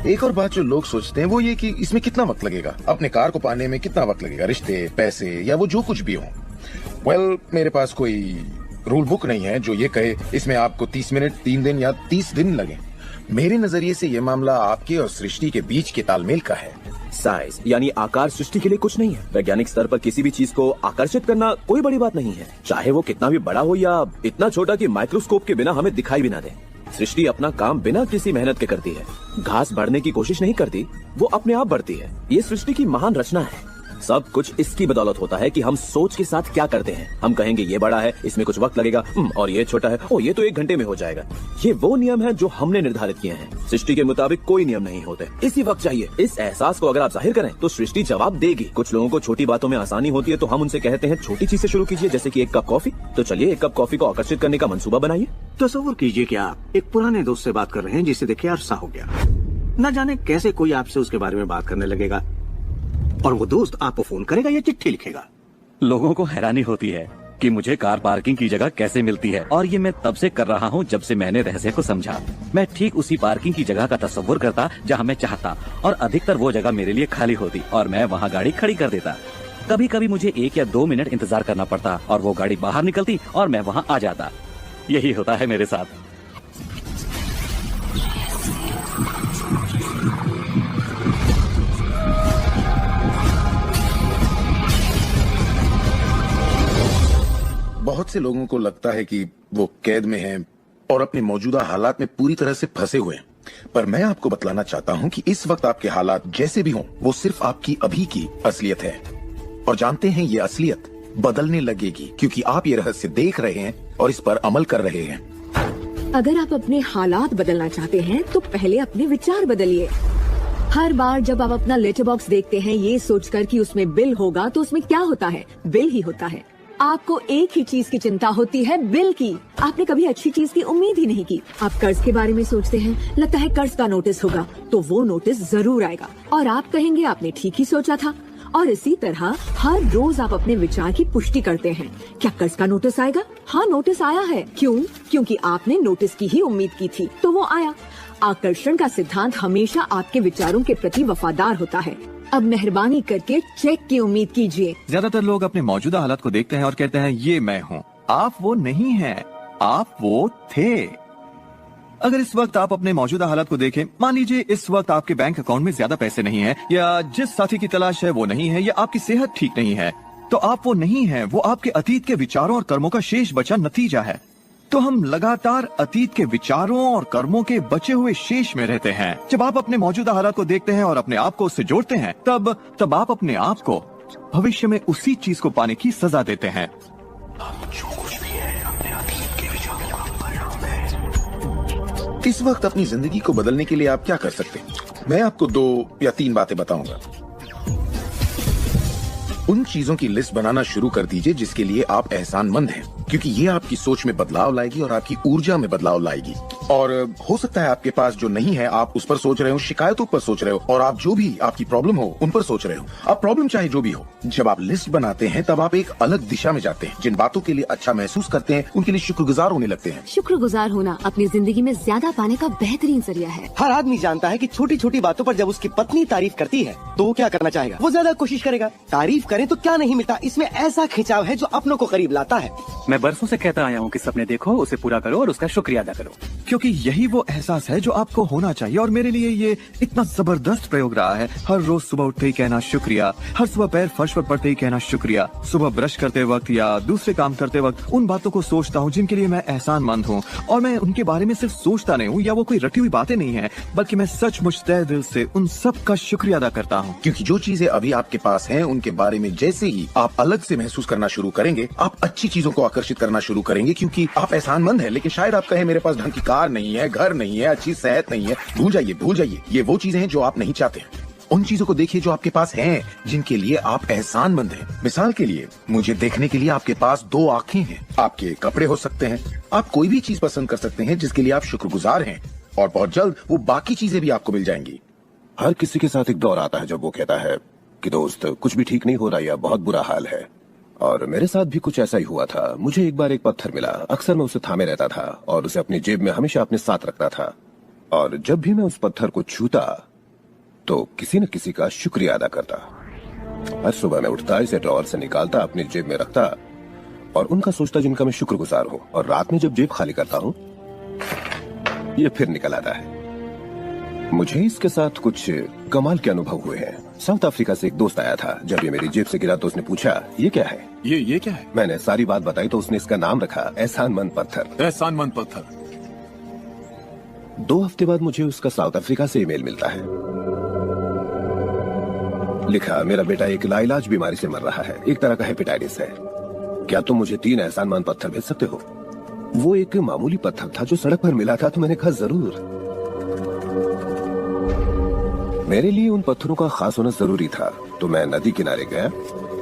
एक और बात जो लोग सोचते हैं वो ये कि इसमें कितना वक्त लगेगा, अपने कार को पाने में कितना वक्त लगेगा, रिश्ते, पैसे या वो जो कुछ भी हो। वेल, मेरे पास कोई रूल बुक नहीं है जो ये कहे इसमें आपको 30 मिनट, 3 दिन या 30 दिन लगे। मेरे नजरिए से ये मामला आपके और सृष्टि के बीच के तालमेल का है। साइज यानी आकार सृष्टि के लिए कुछ नहीं है। वैज्ञानिक स्तर पर किसी भी चीज को आकर्षित करना कोई बड़ी बात नहीं है, चाहे वो कितना भी बड़ा हो या इतना छोटा कि माइक्रोस्कोप के बिना हमें दिखाई भी ना दे। सृष्टि अपना काम बिना किसी मेहनत के करती है। घास बढ़ने की कोशिश नहीं करती, वो अपने आप बढ़ती है। ये सृष्टि की महान रचना है। सब कुछ इसकी बदौलत होता है कि हम सोच के साथ क्या करते हैं। हम कहेंगे ये बड़ा है, इसमें कुछ वक्त लगेगा, और ये छोटा है, ओ ये तो 1 घंटे में हो जाएगा। ये वो नियम है जो हमने निर्धारित किए हैं। सृष्टि के मुताबिक कोई नियम नहीं होते। इसी वक्त चाहिए। इस एहसास को अगर आप जाहिर करें तो सृष्टि जवाब देगी। कुछ लोगों को छोटी बातों में आसानी होती है, तो हम उनसे कहते हैं छोटी चीज से शुरू कीजिए, जैसे कि 1 कप कॉफी। तो चलिए 1 कप कॉफी को आकर्षित करने का मंसूबा बनाइए। तस्वीर कीजिए कि आप एक पुराने दोस्त से बात कर रहे हैं जिसे देखे अरसा हो गया। न जाने कैसे कोई आपसे उसके बारे में बात करने लगेगा और वो दोस्त आपको फोन करेगा या चिट्ठी लिखेगा। लोगों को हैरानी होती है कि मुझे कार पार्किंग की जगह कैसे मिलती है, और ये मैं तब से कर रहा हूँ जब से मैंने रहस्य को समझा। मैं ठीक उसी पार्किंग की जगह का तस्वुर करता जहाँ मैं चाहता, और अधिकतर वो जगह मेरे लिए खाली होती और मैं वहाँ गाड़ी खड़ी कर देता। कभी कभी मुझे 1 या 2 मिनट इंतजार करना पड़ता और वो गाड़ी बाहर निकलती और मैं वहाँ आ जाता। यही होता है मेरे साथ। बहुत से लोगों को लगता है कि वो कैद में हैं और अपने मौजूदा हालात में पूरी तरह से फंसे हुए हैं, पर मैं आपको बतलाना चाहता हूं कि इस वक्त आपके हालात जैसे भी हों, वो सिर्फ आपकी अभी की असलियत है। और जानते हैं, ये असलियत बदलने लगेगी क्योंकि आप ये रहस्य देख रहे हैं और इस पर अमल कर रहे हैं। अगर आप अपने हालात बदलना चाहते हैं तो पहले अपने विचार बदलिए। हर बार जब आप अपना लेटर बॉक्स देखते हैं ये सोचकर कि उसमें बिल होगा, तो उसमें क्या होता है? बिल ही होता है। आपको एक ही चीज की चिंता होती है, बिल की। आपने कभी अच्छी चीज की उम्मीद ही नहीं की। आप कर्ज के बारे में सोचते हैं, लगता है कर्ज का नोटिस होगा, तो वो नोटिस जरूर आएगा और आप कहेंगे आपने ठीक ही सोचा था। और इसी तरह हर रोज आप अपने विचार की पुष्टि करते हैं। क्या कर्ज का नोटिस आएगा? हाँ, नोटिस आया है। क्यों? क्योंकि आपने नोटिस की ही उम्मीद की थी, तो वो आया। आकर्षण का सिद्धांत हमेशा आपके विचारों के प्रति वफादार होता है। अब मेहरबानी करके चेक की उम्मीद कीजिए। ज्यादातर लोग अपने मौजूदा हालात को देखते हैं और कहते हैं ये मैं हूँ। आप वो नहीं हैं, आप वो थे। अगर इस वक्त आप अपने मौजूदा हालात को देखें, मान लीजिए इस वक्त आपके बैंक अकाउंट में ज्यादा पैसे नहीं है, या जिस साथी की तलाश है वो नहीं है, या आपकी सेहत ठीक नहीं है, तो आप वो नहीं है। वो आपके अतीत के विचारों और कर्मों का शेष बचा नतीजा है। तो हम लगातार अतीत के विचारों और कर्मों के बचे हुए शेष में रहते हैं। जब आप अपने मौजूदा हालात को देखते हैं और अपने आप को उससे जोड़ते हैं, तब आप अपने आप को भविष्य में उसी चीज को पाने की सजा देते हैं। जो कुछ भी है अपने अतीत के विचारों का परिणाम है। इस वक्त अपनी जिंदगी को बदलने के लिए आप क्या कर सकते हैं? मैं आपको 2 या 3 बातें बताऊंगा। उन चीजों की लिस्ट बनाना शुरू कर दीजिए जिसके लिए आप एहसानमंद हैं, क्योंकि ये आपकी सोच में बदलाव लाएगी और आपकी ऊर्जा में बदलाव लाएगी। और हो सकता है आपके पास जो नहीं है आप उस पर सोच रहे हो, शिकायतों पर सोच रहे हो, और आप जो भी आपकी प्रॉब्लम हो उन पर सोच रहे हो। अब प्रॉब्लम चाहे जो भी हो, जब आप लिस्ट बनाते हैं तब आप एक अलग दिशा में जाते हैं। जिन बातों के लिए अच्छा महसूस करते हैं उनके लिए शुक्रगुजार होने लगते हैं। शुक्रगुजार होना अपनी जिंदगी में ज्यादा पाने का बेहतरीन जरिया है। हर आदमी जानता है कि छोटी छोटी बातों पर जब उसकी पत्नी तारीफ करती है तो वो क्या करना चाहेगा? वो ज्यादा कोशिश करेगा। तारीफ करें तो क्या नहीं मिलता, इसमें ऐसा खिंचाव है जो अपनों को करीब लाता है। मैं बरसों से कहता आया हूँ कि सपने देखो, उसे पूरा करो और उसका शुक्रिया अदा करो, क्योंकि यही वो एहसास है जो आपको होना चाहिए। और मेरे लिए ये इतना जबरदस्त प्रयोग रहा है। हर रोज सुबह उठते ही कहना शुक्रिया, हर सुबह पैर फर्श पर पड़ते ही कहना शुक्रिया, सुबह ब्रश करते वक्त या दूसरे काम करते वक्त उन बातों को सोचता हूँ जिनके लिए मैं एहसानमंद हूँ। और मैं उनके बारे में सिर्फ सोचता नहीं हूँ या वो कोई रटी हुई बातें नहीं है, बल्कि मैं सचमुच तहे दिल से उन सब का शुक्रिया अदा करता हूँ। क्योंकि जो चीजें अभी आपके पास हैं उनके बारे में जैसे ही आप अलग से महसूस करना शुरू करेंगे, आप अच्छी चीजों को आकर्षित करना शुरू करेंगे, क्योंकि आप एहसानमंद हैं। लेकिन शायद आप कहें मेरे पास ढंग की कार नहीं है, घर नहीं है, अच्छी सेहत नहीं है। भूल जाइए। ये वो चीजें हैं जो आप नहीं चाहते हैं। उन चीजों को देखिए जो आपके पास हैं, जिनके लिए आप एहसानमंद हैं। मिसाल के लिए, मुझे देखने के लिए आपके पास 2 आंखें हैं। आपके कपड़े हो सकते हैं। आप कोई भी चीज पसंद कर सकते हैं जिसके लिए आप शुक्रगुजार हैं, और बहुत जल्द वो बाकी चीजें भी आपको मिल जाएंगी। हर किसी के साथ एक दौर आता है जब वो कहता है कि दोस्त कुछ भी ठीक नहीं हो रहा या बहुत बुरा हाल है। और मेरे साथ भी कुछ ऐसा ही हुआ था। मुझे एक बार एक पत्थर मिला। अक्सर मैं उसे थामे रहता था और उसे अपनी जेब में हमेशा अपने साथ रखता था। और जब भी मैं उस पत्थर को छूता तो किसी न किसी का शुक्रिया अदा करता। हर सुबह मैं उठता, इसे ड्रॉअर से निकालता, अपनी जेब में रखता और उनका सोचता जिनका मैं शुक्रगुजार हूँ। और रात में जब जेब खाली करता हूँ, ये फिर निकल आता है। मुझे इसके साथ कुछ कमाल के अनुभव हुए हैं। साउथ अफ्रीका से एक दोस्त आया था। जब ये मेरी जेब से गिरा तो उसने पूछा, ये क्या है? ये क्या है? मैंने सारी बात बताई तो उसने इसका नाम रखा एहसानमंद पत्थर। एहसानमंद पत्थर। 2 हफ्ते बाद मुझे उसका साउथ अफ्रीका से ईमेल मिलता है। लिखा, मेरा बेटा एक लाइलाज बीमारी से मर रहा है, एक तरह का हेपेटाइटिस है। क्या तुम मुझे 3 एहसानमंद पत्थर भेज सकते हो? वो एक मामूली पत्थर था जो सड़क पर मिला था, तो मैंने कहा जरूर। मेरे लिए उन पत्थरों का खास होना जरूरी था, तो मैं नदी किनारे गया,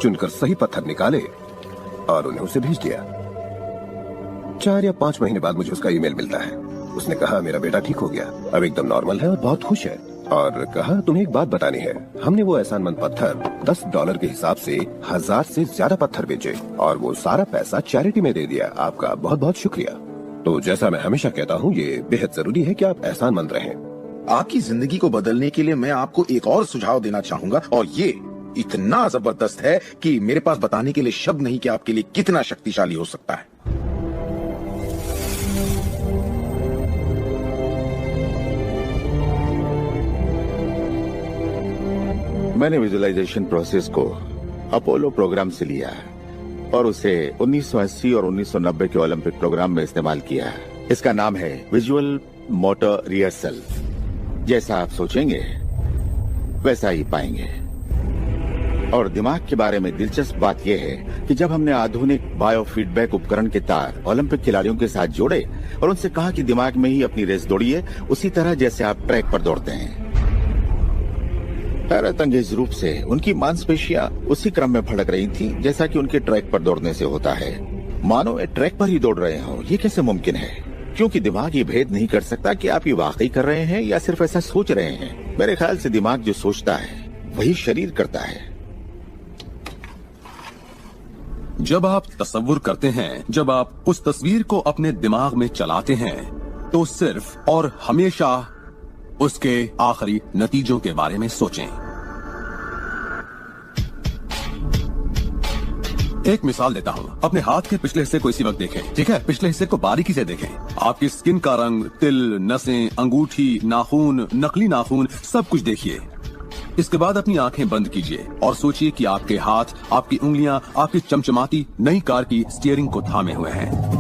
चुनकर सही पत्थर निकाले और उन्हें उसे भेज दिया। 4 या 5 महीने बाद मुझे उसका ईमेल मिलता है। उसने कहा मेरा बेटा ठीक हो गया, अब एकदम नॉर्मल है और बहुत खुश है, और कहा तुम्हें एक बात बतानी है। हमने वो एहसानमंद पत्थर $10 के हिसाब से 1000 से ज्यादा पत्थर बेचे और वो सारा पैसा चैरिटी में दे दिया। आपका बहुत बहुत शुक्रिया। तो जैसा मैं हमेशा कहता हूँ, ये बेहद जरूरी है कि आप एहसानमंद रहें। आपकी जिंदगी को बदलने के लिए मैं आपको एक और सुझाव देना चाहूंगा, और ये इतना जबरदस्त है कि मेरे पास बताने के लिए शब्द नहीं कि आपके लिए कितना शक्तिशाली हो सकता है। मैंने विजुअलाइजेशन प्रोसेस को अपोलो प्रोग्राम से लिया और उसे 1980 और 1990 के ओलंपिक प्रोग्राम में इस्तेमाल किया। इसका नाम है विजुअल मोटर रिहर्सल। जैसा आप सोचेंगे वैसा ही पाएंगे। और दिमाग के बारे में दिलचस्प बात यह है कि जब हमने आधुनिक बायोफीडबैक उपकरण के तार ओलंपिक खिलाड़ियों के साथ जोड़े और उनसे कहा कि दिमाग में ही अपनी रेस दौड़िए, उसी तरह जैसे आप ट्रैक पर दौड़ते हैं। हैरत अंगेज रूप से उनकी मांसपेशियां उसी क्रम में फड़क रही थी जैसा कि उनके ट्रैक पर दौड़ने से होता है, मानो वे ट्रैक पर ही दौड़ रहे हो। ये कैसे मुमकिन है? क्योंकि दिमाग ये भेद नहीं कर सकता कि आप ये वाकई कर रहे हैं या सिर्फ ऐसा सोच रहे हैं। मेरे ख्याल से दिमाग जो सोचता है वही शरीर करता है। जब आप तसव्वुर करते हैं, जब आप उस तस्वीर को अपने दिमाग में चलाते हैं, तो सिर्फ और हमेशा उसके आखिरी नतीजों के बारे में सोचें। एक मिसाल देता हूँ, अपने हाथ के पिछले हिस्से को इसी वक्त देखें, ठीक है? पिछले हिस्से को बारीकी से देखें। आपकी स्किन का रंग, तिल, नसें, अंगूठी, नाखून, नकली नाखून, सब कुछ देखिए। इसके बाद अपनी आंखें बंद कीजिए और सोचिए कि आपके हाथ, आपकी उंगलियां, आपकी चमचमाती नई कार की स्टीयरिंग को थामे हुए हैं।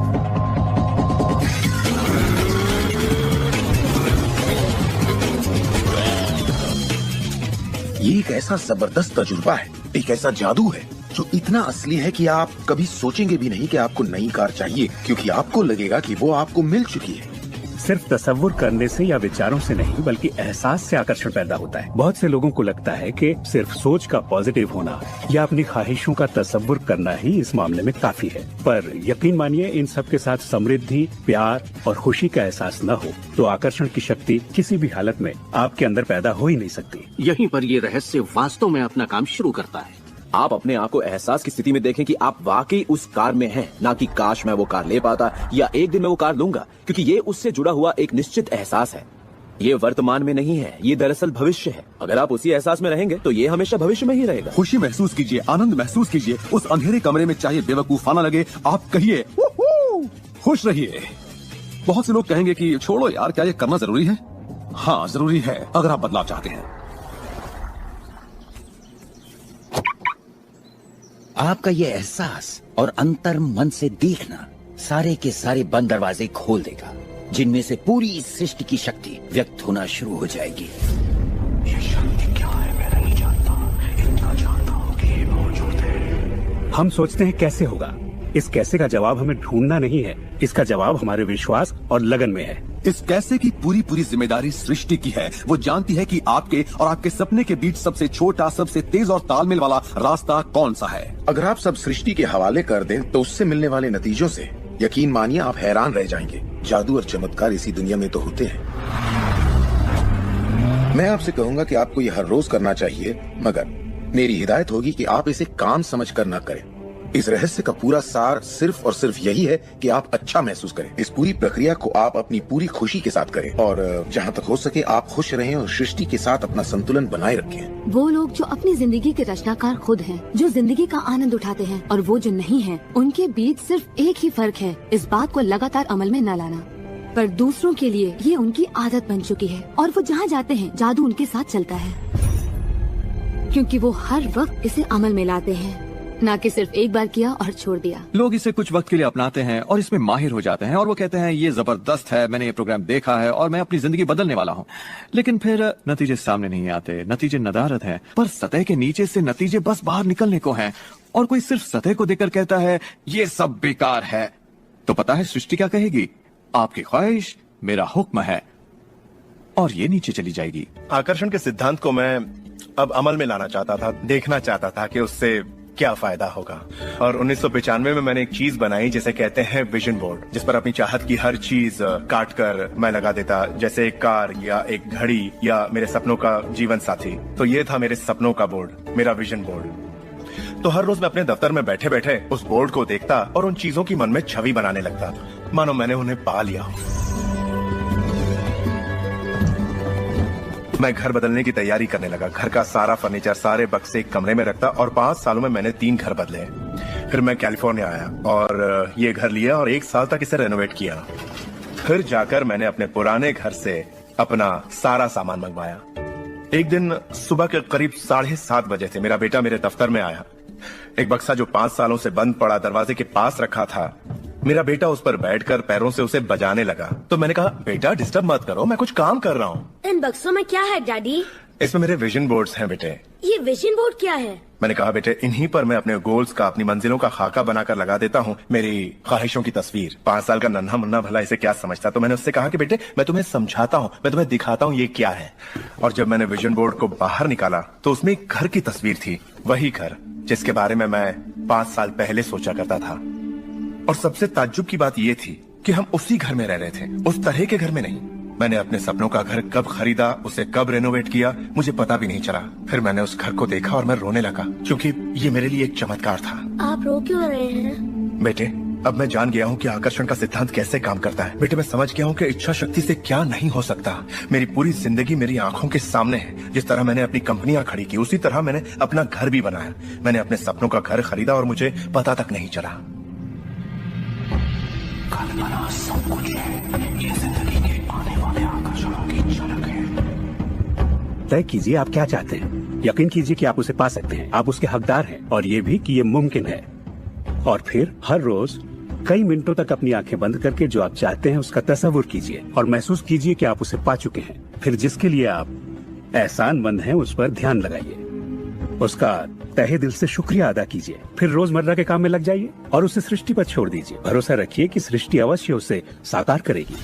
ये एक ऐसा जबरदस्त तजुर्बा है, एक ऐसा जादू है जो इतना असली है कि आप कभी सोचेंगे भी नहीं कि आपको नई कार चाहिए, क्योंकि आपको लगेगा कि वो आपको मिल चुकी है। सिर्फ तसव्वुर करने से या विचारों से नहीं, बल्कि एहसास से आकर्षण पैदा होता है। बहुत से लोगों को लगता है कि सिर्फ सोच का पॉजिटिव होना या अपनी ख्वाहिशों का तसव्वुर करना ही इस मामले में काफी है। पर यकीन मानिए, इन सब के साथ समृद्धि, प्यार और खुशी का एहसास न हो तो आकर्षण की शक्ति किसी भी हालत में आपके अंदर पैदा हो ही नहीं सकती। यहीं पर ये रहस्य वास्तव में अपना काम शुरू करता है। आप अपने आप को एहसास की स्थिति में देखें कि आप वाकई उस कार में हैं, ना कि काश मैं वो कार ले पाता या एक दिन मैं वो कार लूंगा, क्योंकि ये उससे जुड़ा हुआ एक निश्चित एहसास है। ये वर्तमान में नहीं है, ये दरअसल भविष्य है। अगर आप उसी एहसास में रहेंगे तो ये हमेशा भविष्य में ही रहेगा। खुशी महसूस कीजिए, आनंद महसूस कीजिए। उस अंधेरे कमरे में चाहे बेवकूफाना लगे, आप कहिए खुश रहिए। बहुत से लोग कहेंगे कि छोड़ो यार, क्या ये करना जरूरी है? हाँ, जरूरी है अगर आप बदलाव चाहते हैं। आपका ये एहसास और अंतर मन से देखना सारे के सारे बंद दरवाजे खोल देगा, जिनमें से पूरी सृष्टि की शक्ति व्यक्त होना शुरू हो जाएगी। ये शक्ति क्या है मैं नहीं जानता, इतना जानता हूँ कि ये मौजूद है। हम सोचते हैं कैसे होगा। इस कैसे का जवाब हमें ढूंढना नहीं है, इसका जवाब हमारे विश्वास और लगन में है। इस कैसे की पूरी जिम्मेदारी सृष्टि की है। वो जानती है कि आपके और आपके सपने के बीच सबसे छोटा, सबसे तेज और तालमेल वाला रास्ता कौन सा है। अगर आप सब सृष्टि के हवाले कर दें तो उससे मिलने वाले नतीजों से यकीन मानिए आप हैरान रह जाएंगे। जादू और चमत्कार इसी दुनिया में तो होते हैं। मैं आपसे कहूंगा कि आपको ये हर रोज करना चाहिए, मगर मेरी हिदायत होगी कि आप इसे काम समझ कर न करें। इस रहस्य का पूरा सार सिर्फ और सिर्फ यही है कि आप अच्छा महसूस करें। इस पूरी प्रक्रिया को आप अपनी पूरी खुशी के साथ करें और जहाँ तक हो सके आप खुश रहें और सृष्टि के साथ अपना संतुलन बनाए रखें। वो लोग जो अपनी जिंदगी के रचनाकार खुद हैं, जो जिंदगी का आनंद उठाते हैं, और वो जो नहीं है, उनके बीच सिर्फ एक ही फर्क है, इस बात को लगातार अमल में न लाना। पर दूसरों के लिए ये उनकी आदत बन चुकी है और वो जहाँ जाते हैं जादू उनके साथ चलता है, क्योंकि वो हर वक्त इसे अमल में लाते हैं। ना कि सिर्फ एक बार किया और छोड़ दिया। लोग इसे कुछ वक्त के लिए अपनाते हैं और इसमें माहिर हो जाते हैं और वो कहते हैं ये जबरदस्त है, मैंने ये प्रोग्राम देखा है और मैं अपनी जिंदगी बदलने वाला हूँ। लेकिन फिर नतीजे सामने नहीं आते, नतीजे नदारद हैं, पर सतह के नीचे से नतीजे बस बाहर निकलने को हैं। और कोई सिर्फ सतह को देखकर कहता है ये सब बेकार है, तो पता है सृष्टि क्या कहेगी? आपकी ख्वाहिश मेरा हुक्म है, और ये नीचे चली जाएगी। आकर्षण के सिद्धांत को मैं अब अमल में लाना चाहता था, देखना चाहता था कि उससे क्या फायदा होगा। और 1995 में मैंने एक चीज बनाई जिसे कहते हैं विजन बोर्ड, जिस पर अपनी चाहत की हर चीज काट कर मैं लगा देता, जैसे एक कार या एक घड़ी या मेरे सपनों का जीवन साथी। तो ये था मेरे सपनों का बोर्ड, मेरा विजन बोर्ड। तो हर रोज मैं अपने दफ्तर में बैठे बैठे उस बोर्ड को देखता और उन चीजों की मन में छवि बनाने लगता, मानो मैंने उन्हें पा लिया। मैं घर बदलने की तैयारी करने लगा। घर का सारा फर्नीचर, सारे बक्से एक कमरे में रखता और 5 सालों में मैंने 3 घर बदले। फिर मैं कैलिफोर्निया आया और ये घर लिया और 1 साल तक इसे रेनोवेट किया। फिर जाकर मैंने अपने पुराने घर से अपना सारा सामान मंगवाया। एक दिन सुबह के करीब 7:30 बजे थे, मेरा बेटा मेरे दफ्तर में आया। एक बक्सा जो 5 सालों से बंद पड़ा दरवाजे के पास रखा था, मेरा बेटा उस पर बैठकर पैरों से उसे बजाने लगा। तो मैंने कहा, बेटा डिस्टर्ब मत करो, मैं कुछ काम कर रहा हूँ। इन बक्सों में क्या है डैडी? इसमें मेरे विजन बोर्ड्स हैं बेटे। ये विजन बोर्ड क्या है? मैंने कहा, बेटे इन्हीं पर मैं अपने गोल्स का, अपनी मंजिलों का खाका बनाकर लगा देता हूँ, मेरी ख्वाहिशों की तस्वीर। 5 साल का नन्हा मुन्ना भला इसे क्या समझता। तो मैंने उससे कहा कि बेटे मैं तुम्हें समझाता हूँ, मैं तुम्हें दिखाता हूँ ये क्या है। और जब मैंने विजन बोर्ड को बाहर निकाला तो उसमें एक घर की तस्वीर थी, वही घर जिसके बारे में मैं 5 साल पहले सोचा करता था। और सबसे ताज्जुब की बात ये थी कि हम उसी घर में रह रहे थे, उस तरह के घर में नहीं। मैंने अपने सपनों का घर कब खरीदा, उसे कब रेनोवेट किया, मुझे पता भी नहीं चला। फिर मैंने उस घर को देखा और मैं रोने लगा, क्योंकि ये मेरे लिए एक चमत्कार था। आप रो क्यों रहे हैं? बेटे अब मैं जान गया हूँ कि आकर्षण का सिद्धांत कैसे काम करता है। बेटे मैं समझ गया हूँ कि इच्छा शक्ति से क्या नहीं हो सकता। मेरी पूरी जिंदगी मेरी आंखों के सामने है। जिस तरह मैंने अपनी कंपनियां खड़ी की, उसी तरह मैंने अपना घर भी बनाया। मैंने अपने सपनों का घर खरीदा और मुझे पता तक नहीं चला। कल्पना सब कुछ है, ये जिंदगी के आने वाले आकर्षणों की झलक है। तय कीजिए आप क्या चाहते हैं, यकीन कीजिए कि आप उसे पा सकते हैं, आप उसके हकदार हैं, और ये भी कि ये मुमकिन है। और फिर हर रोज कई मिनटों तक अपनी आंखें बंद करके जो आप चाहते हैं उसका तस्वुर कीजिए और महसूस कीजिए कि आप उसे पा चुके हैं। फिर जिसके लिए आप एहसानमंद हैं उस पर ध्यान लगाइए, उसका तहे दिल से शुक्रिया अदा कीजिए। फिर रोजमर्रा के काम में लग जाइए और उसे सृष्टि पर छोड़ दीजिए। भरोसा रखिए कि सृष्टि अवश्य उसे साकार करेगी।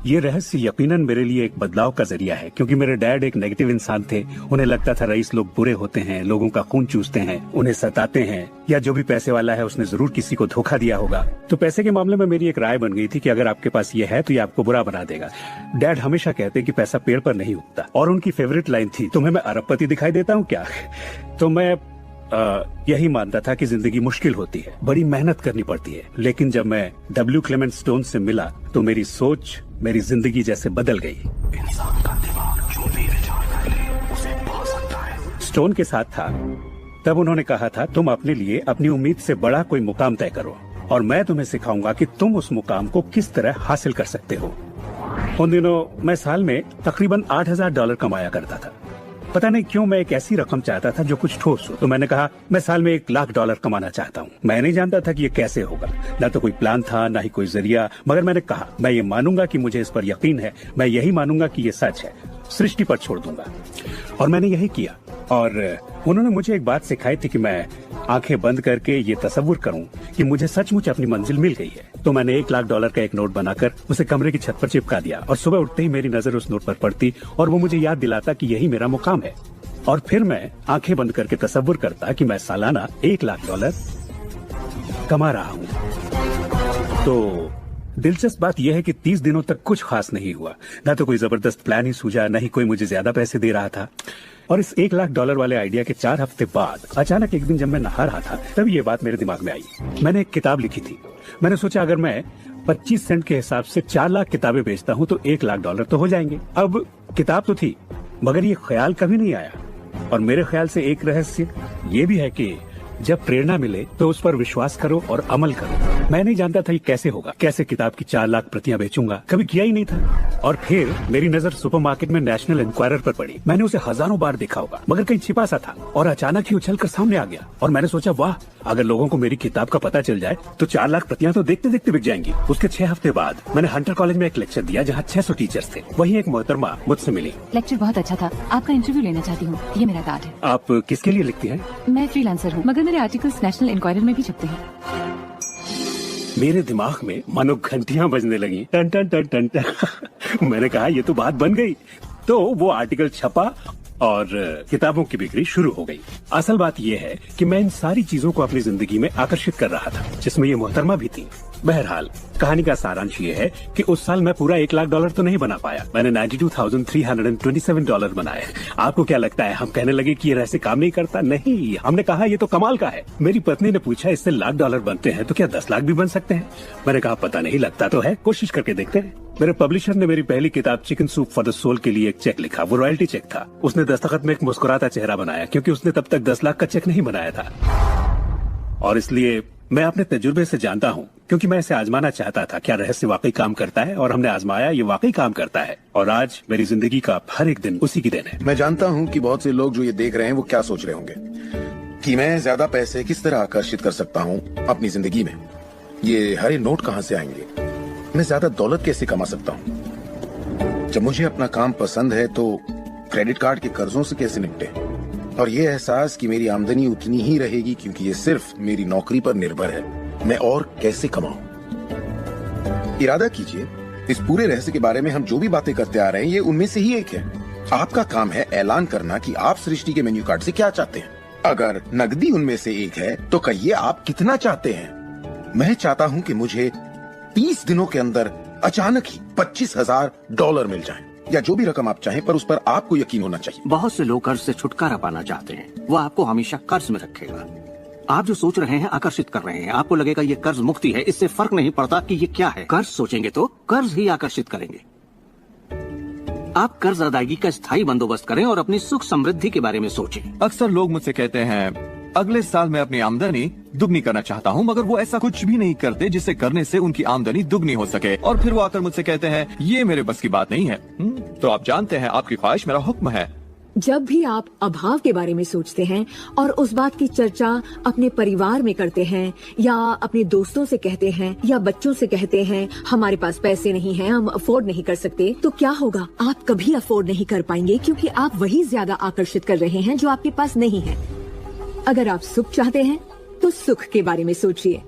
ये रहस्य यकीनन मेरे लिए एक बदलाव का जरिया है, क्योंकि मेरे डैड एक नेगेटिव इंसान थे। उन्हें लगता था रईस लोग बुरे होते हैं, लोगों का खून चूसते हैं, उन्हें सताते हैं, या जो भी पैसे वाला है उसने जरूर किसी को धोखा दिया होगा। तो पैसे के मामले में मेरी एक राय बन गई थी कि अगर आपके पास ये है तो ये आपको बुरा बना देगा। डैड हमेशा कहते कि पैसा पेड़ पर नहीं उगता, और उनकी फेवरेट लाइन थी, तुम्हें मैं अरबपति दिखाई देता हूँ क्या? तो मैं यही मानता था कि जिंदगी मुश्किल होती है, बड़ी मेहनत करनी पड़ती है। लेकिन जब मैं W. क्लेमेंट स्टोन से मिला तो मेरी सोच, मेरी जिंदगी जैसे बदल गई। इंसान का दिमाग जो भी विचार कर ले उसे पा सकता है। स्टोन के साथ था तब उन्होंने कहा था, तुम अपने लिए अपनी उम्मीद से बड़ा कोई मुकाम तय करो और मैं तुम्हें सिखाऊंगा कि तुम उस मुकाम को किस तरह हासिल कर सकते हो। उन दिनों मैं साल में तकरीबन $8,000 कमाया करता था। पता नहीं क्यों मैं एक ऐसी रकम चाहता था जो कुछ ठोस हो। तो मैंने कहा मैं साल में $1,00,000 कमाना चाहता हूँ। मैं नहीं जानता था कि ये कैसे होगा, ना तो कोई प्लान था ना ही कोई जरिया, मगर मैंने कहा मैं ये मानूंगा कि मुझे इस पर यकीन है, मैं यही मानूंगा कि ये सच है, सृष्टि पर छोड़ दूंगा। और मैंने यही किया। और उन्होंने मुझे एक बात सिखाई थी कि मैं आंखें बंद करके ये तसव्वुर करूं कि मुझे सचमुच अपनी मंजिल मिल गई है। तो मैंने $1,00,000 का एक नोट बनाकर उसे कमरे की छत पर चिपका दिया और सुबह उठते ही मेरी नजर उस नोट पर पड़ती और वो मुझे याद दिलाता कि यही मेरा मुकाम है। और फिर मैं आंखें बंद करके तसव्वुर करता कि मैं सालाना $1,00,000 कमा रहा हूं। तो दिलचस्प बात यह है कि 30 दिनों तक कुछ खास नहीं हुआ, ना तो कोई जबरदस्त प्लान ही सूझा, ना ही कोई मुझे ज्यादा पैसे दे रहा था। और इस $1,00,000 वाले आइडिया के 4 हफ्ते बाद अचानक एक दिन जब मैं नहा रहा था तब ये बात मेरे दिमाग में आई। मैंने एक किताब लिखी थी। मैंने सोचा अगर मैं 25 सेंट के हिसाब से 4 लाख किताबें बेचता हूँ तो $1,00,000 तो हो जाएंगे। अब किताब तो थी मगर ये ख्याल कभी नहीं आया। और मेरे ख्याल से एक रहस्य ये भी है कि जब प्रेरणा मिले तो उस पर विश्वास करो और अमल करो। मैं नहीं जानता था ये कैसे होगा, कैसे किताब की 4 लाख प्रतियां बेचूंगा, कभी किया ही नहीं था। और फिर मेरी नजर सुपरमार्केट में नेशनल इंक्वायरर पर पड़ी। मैंने उसे हजारों बार देखा होगा, मगर कहीं छिपा सा था, और अचानक ही उछल कर सामने आ गया। और मैंने सोचा, वाह, अगर लोगों को मेरी किताब का पता चल जाए तो 4 लाख प्रतियां तो देखते देखते बिक जाएंगी। उसके 6 हफ्ते बाद मैंने हंटर कॉलेज में एक लेक्चर दिया जहाँ 600 टीचर्स थे। वहीं एक मोहतरमा मुझसे मिली। लेक्चर बहुत अच्छा था, आपका इंटरव्यू लेना चाहती हूँ, ये मेरा कार्ड है। आप किसके लिए लिखती हैं? मैं फ्रीलांसर हूँ, मगर मेरे आर्टिकल्स नेशनल इंक्वायरर में भी छपते हैं। मेरे दिमाग में मानो घंटियां बजने लगी, टन टन टन टन टन। मैंने कहा ये तो बात बन गई। तो वो आर्टिकल छपा और किताबों की बिक्री शुरू हो गई। असल बात यह है कि मैं इन सारी चीजों को अपनी जिंदगी में आकर्षित कर रहा था, जिसमें ये मोहतरमा भी थी। बहरहाल कहानी का सारांश ये है कि उस साल मैं पूरा $1 लाख तो नहीं बना पाया। मैंने $92,327 बनाए। आपको क्या लगता है हम कहने लगे कि ये रहस्य काम नहीं करता? नहीं, हमने कहा ये तो कमाल का है। मेरी पत्नी ने पूछा, इससे $1 लाख बनते हैं तो क्या 10 लाख भी बन सकते हैं? मैंने कहा पता नहीं, लगता तो है, कोशिश करके देखते हैं। मेरे पब्लिशर ने मेरी पहली किताब chicken soup for the soul के लिए एक चेक लिखा। वो रॉयल्टी चेक था। उसने दस्तखत में एक मुस्कुराता चेहरा बनाया, क्योंकि उसने तब तक 10 लाख का चेक नहीं बनाया था। और इसलिए मैं अपने तजुर्बे से जानता हूँ, क्योंकि मैं इसे आजमाना चाहता था, क्या रहस्य वाकई काम करता है। और हमने आजमाया, ये वाकई काम करता है। और आज मेरी जिंदगी का हर एक दिन उसी की देन है। मैं जानता हूँ कि बहुत से लोग जो ये देख रहे हैं वो क्या सोच रहे होंगे कि मैं ज्यादा पैसे किस तरह आकर्षित कर सकता हूँ अपनी जिंदगी में। ये हरे नोट कहाँ से आएंगे, मैं ज्यादा दौलत कैसे कमा सकता हूँ। जब मुझे अपना काम पसंद है तो क्रेडिट कार्ड के कर्जों से कैसे निपटे, और ये एहसास कि मेरी आमदनी उतनी ही रहेगी क्योंकि ये सिर्फ मेरी नौकरी पर निर्भर है, मैं और कैसे कमाऊं। इरादा कीजिए, इस पूरे रहस्य के बारे में हम जो भी बातें करते आ रहे हैं ये उनमें से ही एक है। आपका काम है ऐलान करना कि आप सृष्टि के मेन्यू कार्ड से क्या चाहते हैं। अगर नकदी उनमें से एक है तो कहिए आप कितना चाहते हैं। मैं चाहता हूं कि मुझे 30 दिनों के अंदर अचानक ही $25,000 मिल जाएं, या जो भी रकम आप चाहें, पर उस पर आपको यकीन होना चाहिए। बहुत से लोग कर्ज से छुटकारा पाना चाहते हैं, वो आपको हमेशा कर्ज में रखेगा। आप जो सोच रहे हैं आकर्षित कर रहे हैं। आपको लगेगा ये कर्ज मुक्ति है, इससे फर्क नहीं पड़ता कि ये क्या है। कर्ज सोचेंगे तो कर्ज ही आकर्षित करेंगे। आप कर्ज अदायगी का स्थायी बंदोबस्त करें और अपनी सुख समृद्धि के बारे में सोचें। अक्सर लोग मुझसे कहते हैं, अगले साल मैं अपनी आमदनी दुगनी करना चाहता हूँ, मगर वो ऐसा कुछ भी नहीं करते जिससे करने से उनकी आमदनी दुगनी हो सके। और फिर वो आकर मुझसे कहते हैं, ये मेरे बस की बात नहीं है। तो आप जानते हैं, आपकी ख्वाहिश मेरा हुक्म है। जब भी आप अभाव के बारे में सोचते हैं और उस बात की चर्चा अपने परिवार में करते हैं, या अपने दोस्तों से कहते हैं, या बच्चों से कहते हैं, हमारे पास पैसे नहीं हैं, हम अफोर्ड नहीं कर सकते, तो क्या होगा? आप कभी अफोर्ड नहीं कर पाएंगे, क्योंकि आप वही ज्यादा आकर्षित कर रहे हैं जो आपके पास नहीं है। अगर आप सुख चाहते हैं तो सुख के बारे में सोचिए,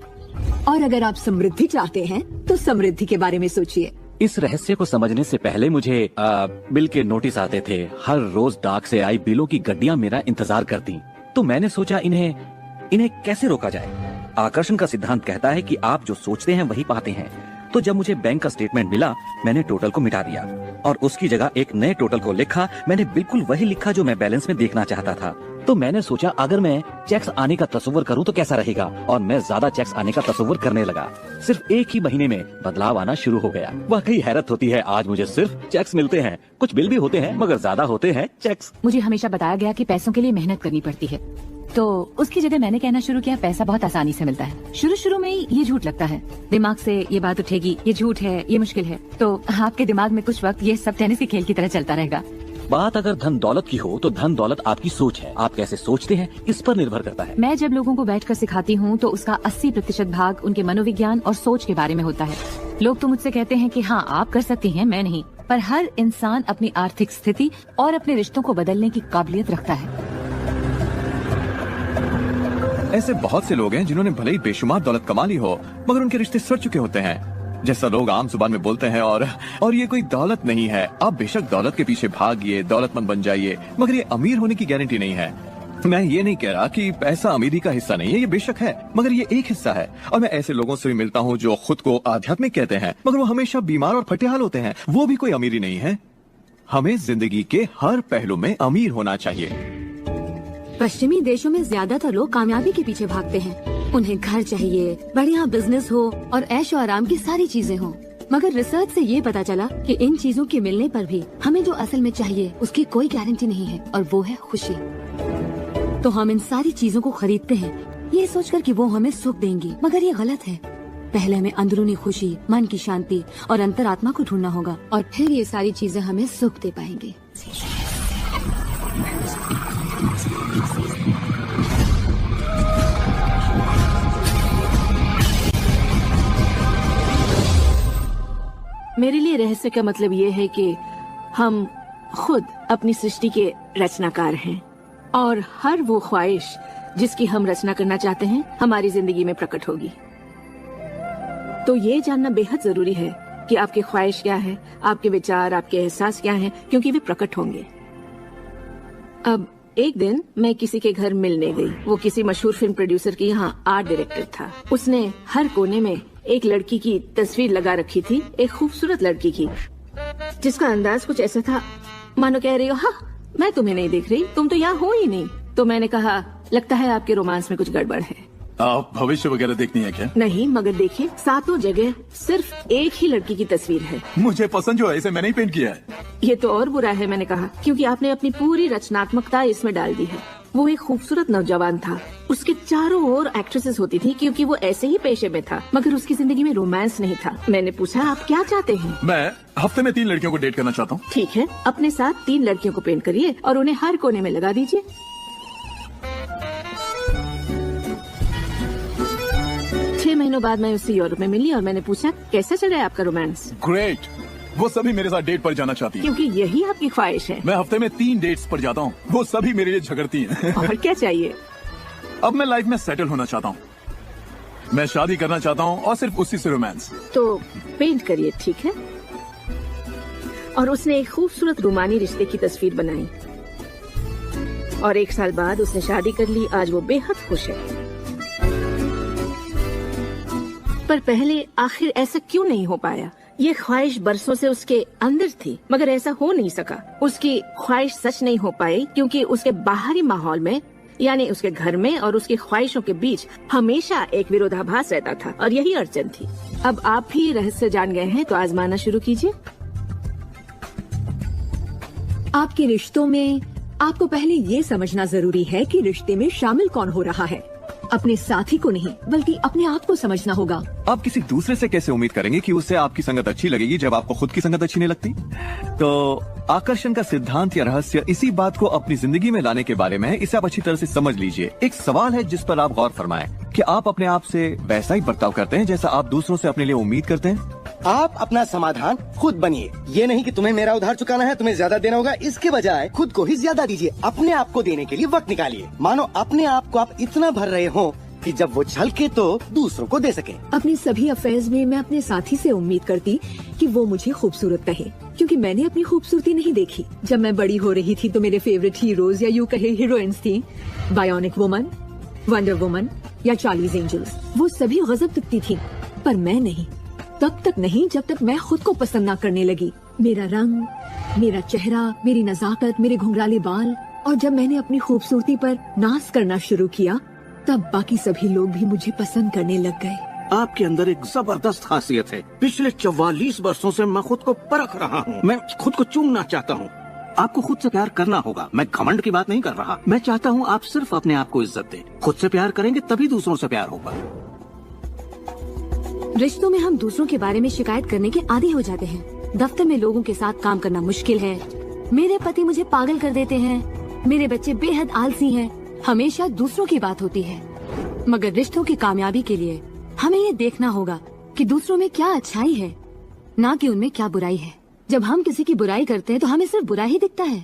और अगर आप समृद्धि चाहते हैं तो समृद्धि के बारे में सोचिए। इस रहस्य को समझने से पहले मुझे बिल के नोटिस आते थे। हर रोज डाक से आई बिलों की गड्डियां मेरा इंतजार करती। तो मैंने सोचा इन्हें कैसे रोका जाए। आकर्षण का सिद्धांत कहता है कि आप जो सोचते हैं वही पाते हैं। तो जब मुझे बैंक का स्टेटमेंट मिला, मैंने टोटल को मिटा दिया और उसकी जगह एक नए टोटल को लिखा। मैंने बिल्कुल वही लिखा जो मैं बैलेंस में देखना चाहता था। तो मैंने सोचा, अगर मैं चेक्स आने का तस्वीर करूं तो कैसा रहेगा, और मैं ज्यादा चेक्स आने का तस्वीर करने लगा। सिर्फ एक ही महीने में बदलाव आना शुरू हो गया। वाकई हैरत होती है, आज मुझे सिर्फ चेक्स मिलते हैं। कुछ बिल भी होते हैं, मगर ज्यादा होते हैं चेक्स। मुझे हमेशा बताया गया कि पैसों के लिए मेहनत करनी पड़ती है, तो उसकी जगह मैंने कहना शुरू किया, पैसा बहुत आसानी से मिलता है। शुरू में ये झूठ लगता है, दिमाग से ये बात उठेगी, ये झूठ है, ये मुश्किल है। तो आपके दिमाग में कुछ वक्त ये सब टेनिस के खेल की तरह चलता रहेगा। बात अगर धन दौलत की हो तो धन दौलत आपकी सोच है। आप कैसे सोचते हैं इस पर निर्भर करता है। मैं जब लोगों को बैठकर सिखाती हूँ तो उसका 80% भाग उनके मनोविज्ञान और सोच के बारे में होता है। लोग तो मुझसे कहते हैं कि हाँ आप कर सकती हैं, मैं नहीं। पर हर इंसान अपनी आर्थिक स्थिति और अपने रिश्तों को बदलने की काबिलियत रखता है। ऐसे बहुत से लोग हैं जिन्होंने भले ही बेशुमार दौलत कमा ली हो, मगर उनके रिश्ते सड़ चुके होते हैं, जैसा लोग आम जुबान में बोलते हैं। और ये कोई दौलत नहीं है। आप बेशक दौलत के पीछे भागिए, दौलतमंद बन जाइए, मगर ये अमीर होने की गारंटी नहीं है। मैं ये नहीं कह रहा कि पैसा अमीरी का हिस्सा नहीं है, ये बेशक है, मगर ये एक हिस्सा है। और मैं ऐसे लोगों से भी मिलता हूँ जो खुद को आध्यात्मिक कहते हैं, मगर वो हमेशा बीमार और फटेहाल होते हैं। वो भी कोई अमीरी नहीं है। हमें जिंदगी के हर पहलू में अमीर होना चाहिए। पश्चिमी देशों में ज्यादातर लोग कामयाबी के पीछे भागते हैं। उन्हें घर चाहिए, बढ़िया बिजनेस हो और ऐशो आराम की सारी चीजें हो। मगर रिसर्च से ये पता चला कि इन चीजों के मिलने पर भी हमें जो असल में चाहिए उसकी कोई गारंटी नहीं है, और वो है खुशी। तो हम इन सारी चीजों को खरीदते हैं, ये सोचकर कि वो हमें सुख देंगी, मगर ये गलत है। पहले हमें अंदरूनी खुशी, मन की शांति और अंतरात्मा को ढूंढना होगा, और फिर ये सारी चीजें हमें सुख दे पाएंगी। मेरे लिए रहस्य का मतलब ये है कि हम खुद अपनी सृष्टि के रचनाकार हैं, और हर वो ख्वाहिश जिसकी हम रचना करना चाहते हैं हमारी जिंदगी में प्रकट होगी। तो ये जानना बेहद जरूरी है कि आपकी ख्वाहिश क्या है, आपके विचार, आपके एहसास क्या हैं, क्योंकि वे प्रकट होंगे। अब एक दिन मैं किसी के घर मिलने गई। वो किसी मशहूर फिल्म प्रोड्यूसर के यहाँ आर्ट डायरेक्टर था। उसने हर कोने में एक लड़की की तस्वीर लगा रखी थी, एक खूबसूरत लड़की की, जिसका अंदाज कुछ ऐसा था मानो कह रही हो, हाँ मैं तुम्हें नहीं देख रही, तुम तो यहाँ हो ही नहीं। तो मैंने कहा, लगता है आपके रोमांस में कुछ गड़बड़ है। आप भविष्य वगैरह देखनी है क्या? नहीं, मगर देखिए सातों जगह सिर्फ एक ही लड़की की तस्वीर है। मुझे पसंद जो है, इसे मैंने ही पेंट किया है। ये तो और बुरा है, मैंने कहा, क्योंकि आपने अपनी पूरी रचनात्मकता इसमें डाल दी है। वो एक खूबसूरत नौजवान था, उसके चारों ओर एक्ट्रेसेस होती थी क्योंकि वो ऐसे ही पेशे में था, मगर उसकी जिंदगी में रोमांस नहीं था। मैंने पूछा, आप क्या चाहते हैं? मैं हफ्ते में 3 लड़कियों को डेट करना चाहता हूँ। ठीक है, अपने साथ 3 लड़कियों को पेंट करिए और उन्हें हर कोने में लगा दीजिए। 6 महीनों बाद मैं उससे यूरोप में मिली और मैंने पूछा, कैसा चल रहा है आपका रोमांस? ग्रेट। वो सभी मेरे साथ डेट पर जाना चाहती है, क्योंकि यही आपकी ख्वाहिश है। मैं हफ्ते में 3 डेट्स पर जाता हूँ, वो सभी मेरे लिए झगड़ती हैं। और क्या चाहिए? अब मैं लाइफ में सेटल होना चाहता हूँ, मैं शादी करना चाहता हूँ और सिर्फ उसी से रोमांस। तो पेंट करिए, ठीक है। और उसने एक खूबसूरत रूमानी रिश्ते की तस्वीर बनाई और 1 साल बाद उसने शादी कर ली। आज वो बेहद खुश है। पर पहले आखिर ऐसा क्यों नहीं हो पाया? ये ख्वाहिश बरसों से उसके अंदर थी, मगर ऐसा हो नहीं सका। उसकी ख्वाहिश सच नहीं हो पाई क्योंकि उसके बाहरी माहौल में, यानी उसके घर में और उसकी ख्वाहिशों के बीच हमेशा एक विरोधाभास रहता था, और यही अड़चन थी। अब आप भी रहस्य जान गए हैं तो आजमाना शुरू कीजिए। आपके रिश्तों में आपको पहले ये समझना जरूरी है कि रिश्ते में शामिल कौन हो रहा है। अपने साथी को नहीं, बल्कि अपने आप को समझना होगा। आप किसी दूसरे से कैसे उम्मीद करेंगे कि उससे आपकी संगत अच्छी लगेगी जब आपको खुद की संगत अच्छी नहीं लगती? तो आकर्षण का सिद्धांत या रहस्य इसी बात को अपनी जिंदगी में लाने के बारे में है। इसे आप अच्छी तरह से समझ लीजिए। एक सवाल है जिस पर आप गौर फरमाएं कि आप अपने आप से वैसा ही बर्ताव करते हैं जैसा आप दूसरों से अपने लिए उम्मीद करते हैं। आप अपना समाधान खुद बनिए। ये नहीं कि तुम्हें मेरा उधार चुकाना है, तुम्हें ज्यादा देना होगा। इसके बजाय खुद को ही ज्यादा दीजिए। अपने आप को देने के लिए वक्त निकालिए। मानो अपने आप को आप इतना भर रहे हो कि जब वो छलके तो दूसरों को दे सके। अपने सभी अफेयर्स में मैं अपने साथी से उम्मीद करती कि वो मुझे खूबसूरत कहे, क्योंकि मैंने अपनी खूबसूरती नहीं देखी। जब मैं बड़ी हो रही थी तो मेरे फेवरेट हीरोज या यूँ कहे हीरोइंस थी, बायोनिक वुमन, वंडर वुमन या चार्लीज एंजल्स। वो सभी गजब दिखती थी, पर मैं नहीं। तब तक नहीं जब तक मैं खुद को पसंद न करने लगी। मेरा रंग, मेरा चेहरा, मेरी नजाकत, मेरे घुंघराले बाल। और जब मैंने अपनी खूबसूरती पर नाज करना शुरू किया, तब बाकी सभी लोग भी मुझे पसंद करने लग गए। आपके अंदर एक जबरदस्त खासियत है। पिछले 44 वर्षों से मैं खुद को परख रहा हूँ। मैं खुद को चूमना चाहता हूँ। आपको खुद से प्यार करना होगा। मैं घमंड की बात नहीं कर रहा। मैं चाहता हूँ आप सिर्फ अपने आप को इज्जत दें। खुद से प्यार करेंगे तभी दूसरों से प्यार होगा। रिश्तों में हम दूसरों के बारे में शिकायत करने के आदी हो जाते हैं। दफ्तर में लोगों के साथ काम करना मुश्किल है। मेरे पति मुझे पागल कर देते हैं। मेरे बच्चे बेहद आलसी हैं। हमेशा दूसरों की बात होती है। मगर रिश्तों की कामयाबी के लिए हमें ये देखना होगा कि दूसरों में क्या अच्छाई है, ना कि उनमें क्या बुराई है। जब हम किसी की बुराई करते हैं तो हमें सिर्फ बुरा ही दिखता है।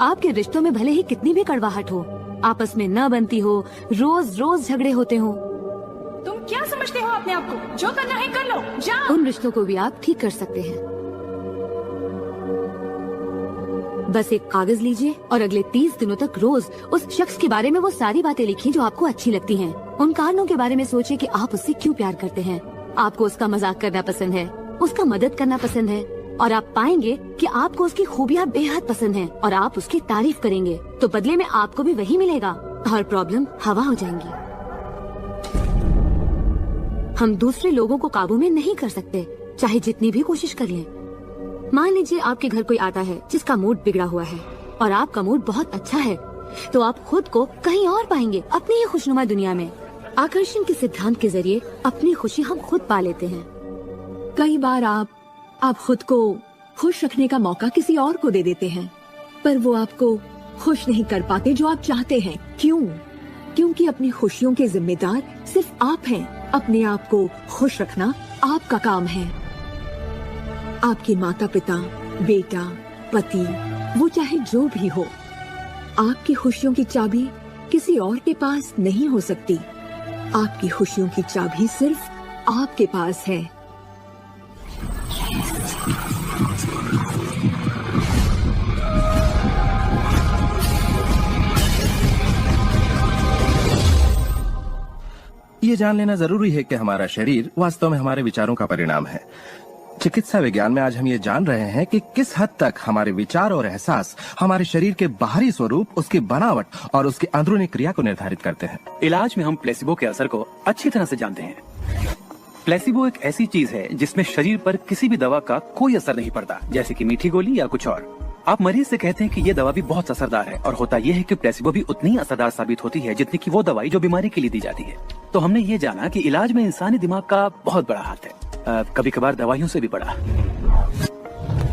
आपके रिश्तों में भले ही कितनी भी कड़वाहट हो, आपस में न बनती हो, रोज रोज झगड़े होते हो, तुम क्या समझते हो अपने आप को? जो करना है कर लो, जाओ। उन रिश्तों को भी आप ठीक कर सकते हैं। बस एक कागज लीजिए और अगले 30 दिनों तक रोज उस शख्स के बारे में वो सारी बातें लिखिए जो आपको अच्छी लगती हैं। उन कारणों के बारे में सोचिए कि आप उससे क्यों प्यार करते हैं। आपको उसका मजाक करना पसंद है, उसका मदद करना पसंद है, और आप पाएंगे कि आपको उसकी खूबियां बेहद पसंद हैं और आप उसकी तारीफ करेंगे तो बदले में आपको भी वही मिलेगा और प्रॉब्लम हवा हो जाएंगी। हम दूसरे लोगों को काबू में नहीं कर सकते, चाहे जितनी भी कोशिश कर लें। मान लीजिए आपके घर कोई आता है जिसका मूड बिगड़ा हुआ है। और आपका मूड बहुत अच्छा है तो आप खुद को कहीं और पाएंगे, अपनी ही खुशनुमा दुनिया में। आकर्षण के सिद्धांत के जरिए अपनी खुशी हम खुद पा लेते हैं। कई बार आप खुद को खुश रखने का मौका किसी और को दे देते हैं, पर वो आपको खुश नहीं कर पाते जो आप चाहते हैं। क्यों? क्योंकि अपनी खुशियों के जिम्मेदार सिर्फ आप हैं। अपने आप को खुश रखना आपका काम है। आपके माता पिता, बेटा, पति, वो चाहे जो भी हो, आपकी खुशियों की चाबी किसी और के पास नहीं हो सकती। आपकी खुशियों की चाबी सिर्फ आपके पास है। ये जान लेना जरूरी है कि हमारा शरीर वास्तव में हमारे विचारों का परिणाम है। चिकित्सा विज्ञान में आज हम ये जान रहे हैं कि किस हद तक हमारे विचार और एहसास हमारे शरीर के बाहरी स्वरूप, उसकी बनावट और उसकी अंदरूनी क्रिया को निर्धारित करते हैं। इलाज में हम प्लेसिबो के असर को अच्छी तरह से जानते हैं। प्लेसिबो एक ऐसी चीज है जिसमें शरीर पर किसी भी दवा का कोई असर नहीं पड़ता, जैसे कि मीठी गोली या कुछ और। आप मरीज से कहते हैं कि ये दवा भी बहुत असरदार है, और होता यह है कि प्लेसिबो भी उतनी ही असरदार साबित होती है जितनी कि वो दवाई जो बीमारी के लिए दी जाती है। तो हमने ये जाना कि इलाज में इंसानी दिमाग का बहुत बड़ा हाथ है, कभी कभार दवाइयों से भी बड़ा।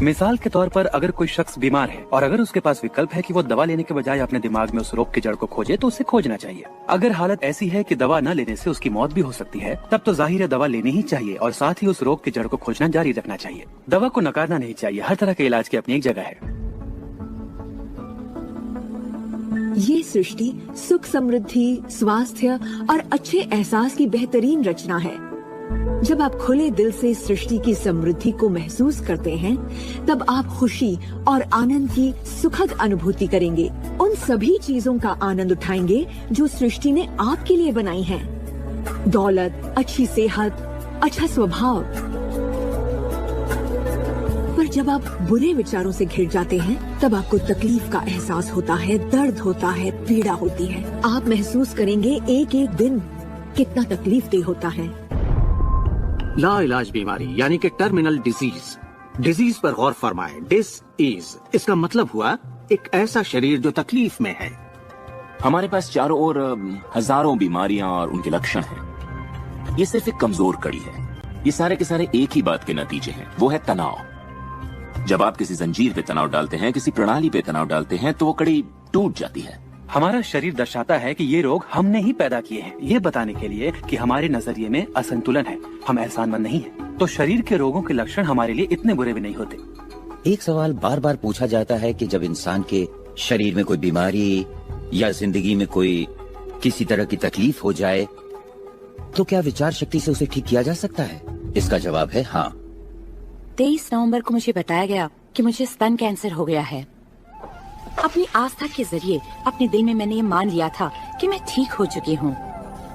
मिसाल के तौर पर अगर कोई शख्स बीमार है और अगर उसके पास विकल्प है कि वो दवा लेने के बजाय अपने दिमाग में उस रोग की जड़ को खोजे, तो उसे खोजना चाहिए। अगर हालत ऐसी है कि दवा न लेने से उसकी मौत भी हो सकती है, तब तो जाहिर है दवा लेनी ही चाहिए और साथ ही उस रोग की जड़ को खोजना जारी रखना चाहिए। दवा को नकारना नहीं चाहिए। हर तरह के इलाज की अपनी एक जगह है। ये सृष्टि सुख, समृद्धि, स्वास्थ्य और अच्छे एहसास की बेहतरीन रचना है। जब आप खुले दिल से सृष्टि की समृद्धि को महसूस करते हैं, तब आप खुशी और आनंद की सुखद अनुभूति करेंगे। उन सभी चीजों का आनंद उठाएंगे जो सृष्टि ने आपके लिए बनाई हैं। दौलत, अच्छी सेहत, अच्छा स्वभाव। पर जब आप बुरे विचारों से घिर जाते हैं, तब आपको तकलीफ का एहसास होता है, दर्द होता है, पीड़ा होती है। आप महसूस करेंगे एक एक दिन कितना तकलीफदेह होता है। लाइलाज बीमारी यानी कि टर्मिनल डिजीज पर गौर फरमाएं। डिस इसका मतलब हुआ एक ऐसा शरीर जो तकलीफ में है। हमारे पास चारों ओर हजारों बीमारियां और उनके लक्षण हैं। ये सिर्फ एक कमजोर कड़ी है। ये सारे के सारे एक ही बात के नतीजे हैं, वो है तनाव। जब आप किसी जंजीर पे तनाव डालते हैं, किसी प्रणाली पे तनाव डालते हैं, तो वो कड़ी टूट जाती है। हमारा शरीर दर्शाता है कि ये रोग हमने ही पैदा किए हैं, ये बताने के लिए कि हमारे नजरिए में असंतुलन है, हम एहसानमंद नहीं हैं। तो शरीर के रोगों के लक्षण हमारे लिए इतने बुरे भी नहीं होते। एक सवाल बार बार पूछा जाता है कि जब इंसान के शरीर में कोई बीमारी या जिंदगी में कोई किसी तरह की तकलीफ हो जाए, तो क्या विचार शक्ति से उसे ठीक किया जा सकता है? इसका जवाब है हाँ। 23 नवंबर को मुझे बताया गया कि मुझे स्तन कैंसर हो गया है। अपनी आस्था के जरिए अपने दिल में मैंने ये मान लिया था कि मैं ठीक हो चुकी हूँ।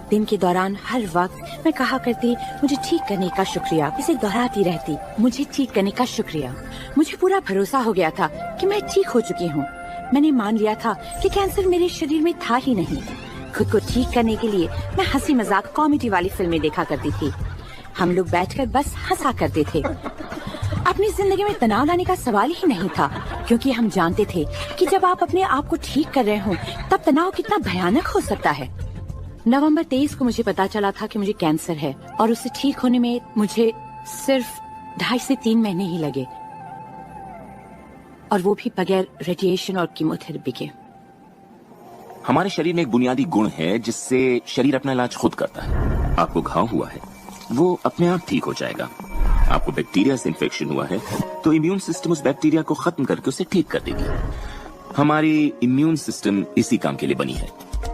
दिन के दौरान हर वक्त मैं कहा करती, मुझे ठीक करने का शुक्रिया। इसे दोहराती रहती, मुझे ठीक करने का शुक्रिया। मुझे पूरा भरोसा हो गया था कि मैं ठीक हो चुकी हूँ। मैंने मान लिया था कि कैंसर मेरे शरीर में था ही नहीं। खुद को ठीक करने के लिए मैं हंसी मजाक कॉमेडी वाली फिल्में देखा करती थी। हम लोग बैठकर बस हंसा करते थे। अपनी जिंदगी में तनाव लाने का सवाल ही नहीं था, क्योंकि हम जानते थे कि जब आप अपने आप को ठीक कर रहे हो, तब तनाव कितना भयानक हो सकता है। नवंबर 23 को मुझे पता चला था कि मुझे कैंसर है, और उससे ठीक होने में मुझे सिर्फ 2.5 से 3 महीने ही लगे, और वो भी बगैर रेडिएशन और कीमोथेरेपी के। हमारे शरीर में एक बुनियादी गुण है जिससे शरीर अपना इलाज खुद करता है। आपको घाव हुआ है, वो अपने आप ठीक हो जाएगा। आपको बैक्टीरिया से इन्फेक्शन हुआ है, तो इम्यून सिस्टम उस बैक्टीरिया को खत्म करके उसे ठीक कर देगी। हमारी इम्यून सिस्टम इसी काम के लिए बनी है।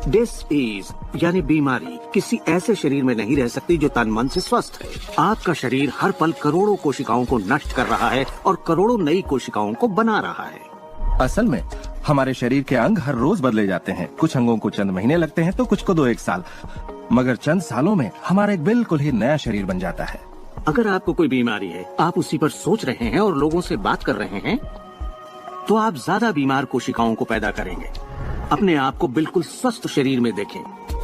डिसीज यानी बीमारी किसी ऐसे शरीर में नहीं रह सकती जो तन मन से स्वस्थ है। आपका शरीर हर पल करोड़ों कोशिकाओं को नष्ट कर रहा है और करोड़ों नई कोशिकाओं को बना रहा है। असल में हमारे शरीर के अंग हर रोज बदले जाते हैं। कुछ अंगों को चंद महीने लगते हैं तो कुछ को 2-1 साल, मगर चंद सालों में हमारा एक बिल्कुल ही नया शरीर बन जाता है। अगर आपको कोई बीमारी है, आप उसी पर सोच रहे हैं और लोगों से बात कर रहे हैं, तो आप ज्यादा बीमार कोशिकाओं को पैदा करेंगे। अपने आप को बिल्कुल स्वस्थ शरीर में देखें।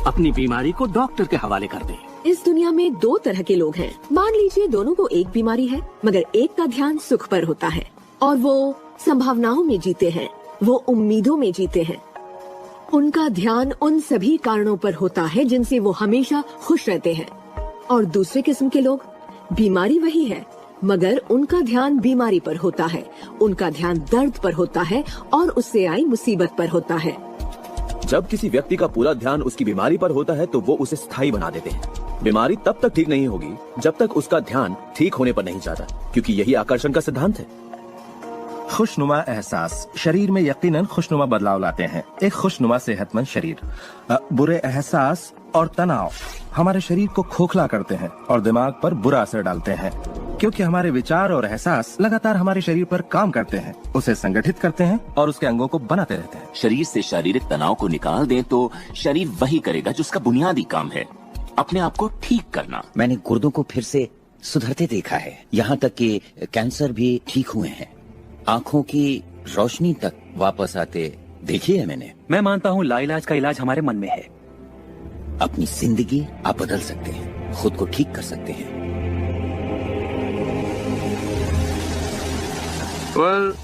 अपनी बीमारी को डॉक्टर के हवाले कर दें। इस दुनिया में 2 तरह के लोग हैं। मान लीजिए दोनों को एक बीमारी है, मगर एक का ध्यान सुख पर होता है और वो संभावनाओं में जीते हैं, वो उम्मीदों में जीते हैं। उनका ध्यान उन सभी कारणों पर होता है जिनसे वो हमेशा खुश रहते हैं। और दूसरे किस्म के लोग, बीमारी वही है मगर उनका ध्यान बीमारी पर होता है, उनका ध्यान दर्द पर होता है और उससे आई मुसीबत पर होता है। जब किसी व्यक्ति का पूरा ध्यान उसकी बीमारी पर होता है तो वो उसे स्थायी बना देते हैं। बीमारी तब तक ठीक नहीं होगी जब तक उसका ध्यान ठीक होने पर नहीं जाता, क्योंकि यही आकर्षण का सिद्धांत है। खुशनुमा एहसास शरीर में यकीनन खुशनुमा बदलाव लाते हैं। एक खुशनुमा सेहतमंद शरीर। बुरे एहसास और तनाव हमारे शरीर को खोखला करते हैं और दिमाग पर बुरा असर डालते हैं, क्योंकि हमारे विचार और एहसास लगातार हमारे शरीर पर काम करते हैं, उसे संगठित करते हैं और उसके अंगों को बनाते रहते हैं। शरीर से शारीरिक तनाव को निकाल दें तो शरीर वही करेगा जो उसका बुनियादी काम है, अपने आप को ठीक करना। मैंने गुर्दों को फिर से सुधरते देखा है, यहाँ तक कि कैंसर भी ठीक हुए हैं। आंखों की रोशनी तक वापस आते देखी है मैंने। मैं मानता हूँ लाइलाज का इलाज हमारे मन में है। अपनी जिंदगी आप बदल सकते हैं, खुद को ठीक कर सकते हैं।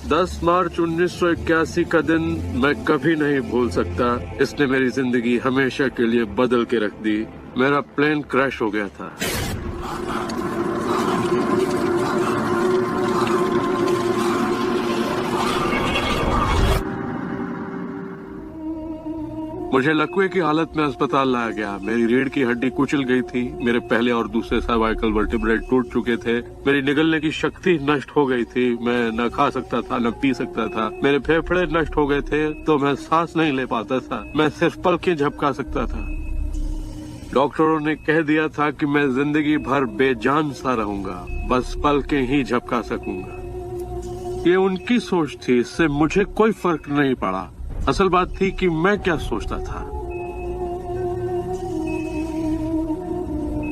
10 मार्च 1981 का दिन मैं कभी नहीं भूल सकता। इसने मेरी जिंदगी हमेशा के लिए बदल के रख दी। मेरा प्लेन क्रैश हो गया था। मुझे लकवे की हालत में अस्पताल लाया गया। मेरी रीढ़ की हड्डी कुचल गई थी। मेरे पहले और दूसरे सर्वाइकल वर्टिब्रेट टूट चुके थे। मेरी निगलने की शक्ति नष्ट हो गई थी। मैं न खा सकता था न पी सकता था। मेरे फेफड़े नष्ट हो गए थे तो मैं सांस नहीं ले पाता था। मैं सिर्फ पलकें झपका सकता था। डॉक्टरों ने कह दिया था कि मैं जिंदगी भर बेजान सा रहूंगा, बस पलकें ही झपका सकूंगा। ये उनकी सोच थी, इससे मुझे कोई फर्क नहीं पड़ा। असल बात थी कि मैं क्या सोचता था।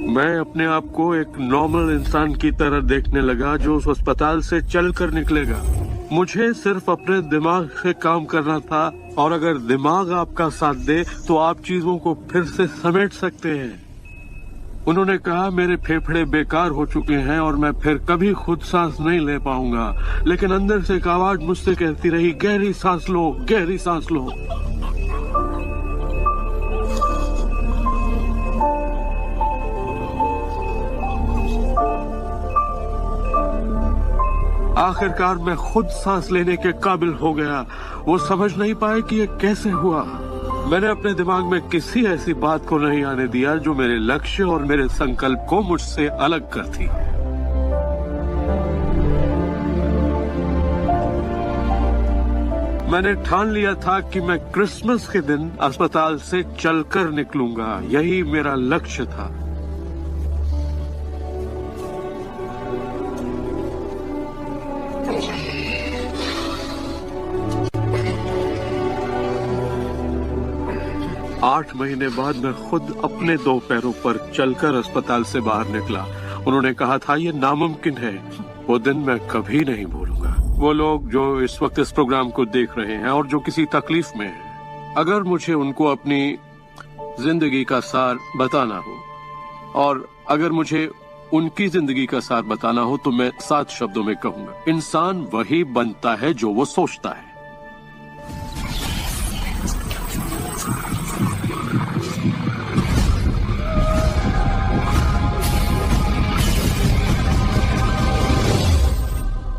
मैं अपने आप को एक नॉर्मल इंसान की तरह देखने लगा जो उस अस्पताल से चलकर निकलेगा। मुझे सिर्फ अपने दिमाग से काम करना था, और अगर दिमाग आपका साथ दे तो आप चीजों को फिर से समेट सकते हैं। उन्होंने कहा मेरे फेफड़े बेकार हो चुके हैं और मैं फिर कभी खुद सांस नहीं ले पाऊंगा, लेकिन अंदर से एक आवाज मुझसे कहती रही, गहरी सांस लो, गहरी सांस लो। आखिरकार मैं खुद सांस लेने के काबिल हो गया। वो समझ नहीं पाए कि ये कैसे हुआ। मैंने अपने दिमाग में किसी ऐसी बात को नहीं आने दिया जो मेरे लक्ष्य और मेरे संकल्प को मुझसे अलग करती। मैंने ठान लिया था कि मैं क्रिसमस के दिन अस्पताल से चलकर निकलूंगा। यही मेरा लक्ष्य था। आठ महीने बाद मैं खुद अपने 2 पैरों पर चलकर अस्पताल से बाहर निकला। उन्होंने कहा था ये नामुमकिन है। वो दिन मैं कभी नहीं भूलूंगा। वो लोग जो इस वक्त इस प्रोग्राम को देख रहे हैं और जो किसी तकलीफ में हैं, अगर मुझे उनको अपनी जिंदगी का सार बताना हो और अगर मुझे उनकी जिंदगी का सार बताना हो तो मैं 7 शब्दों में कहूंगा, इंसान वही बनता है जो वो सोचता है।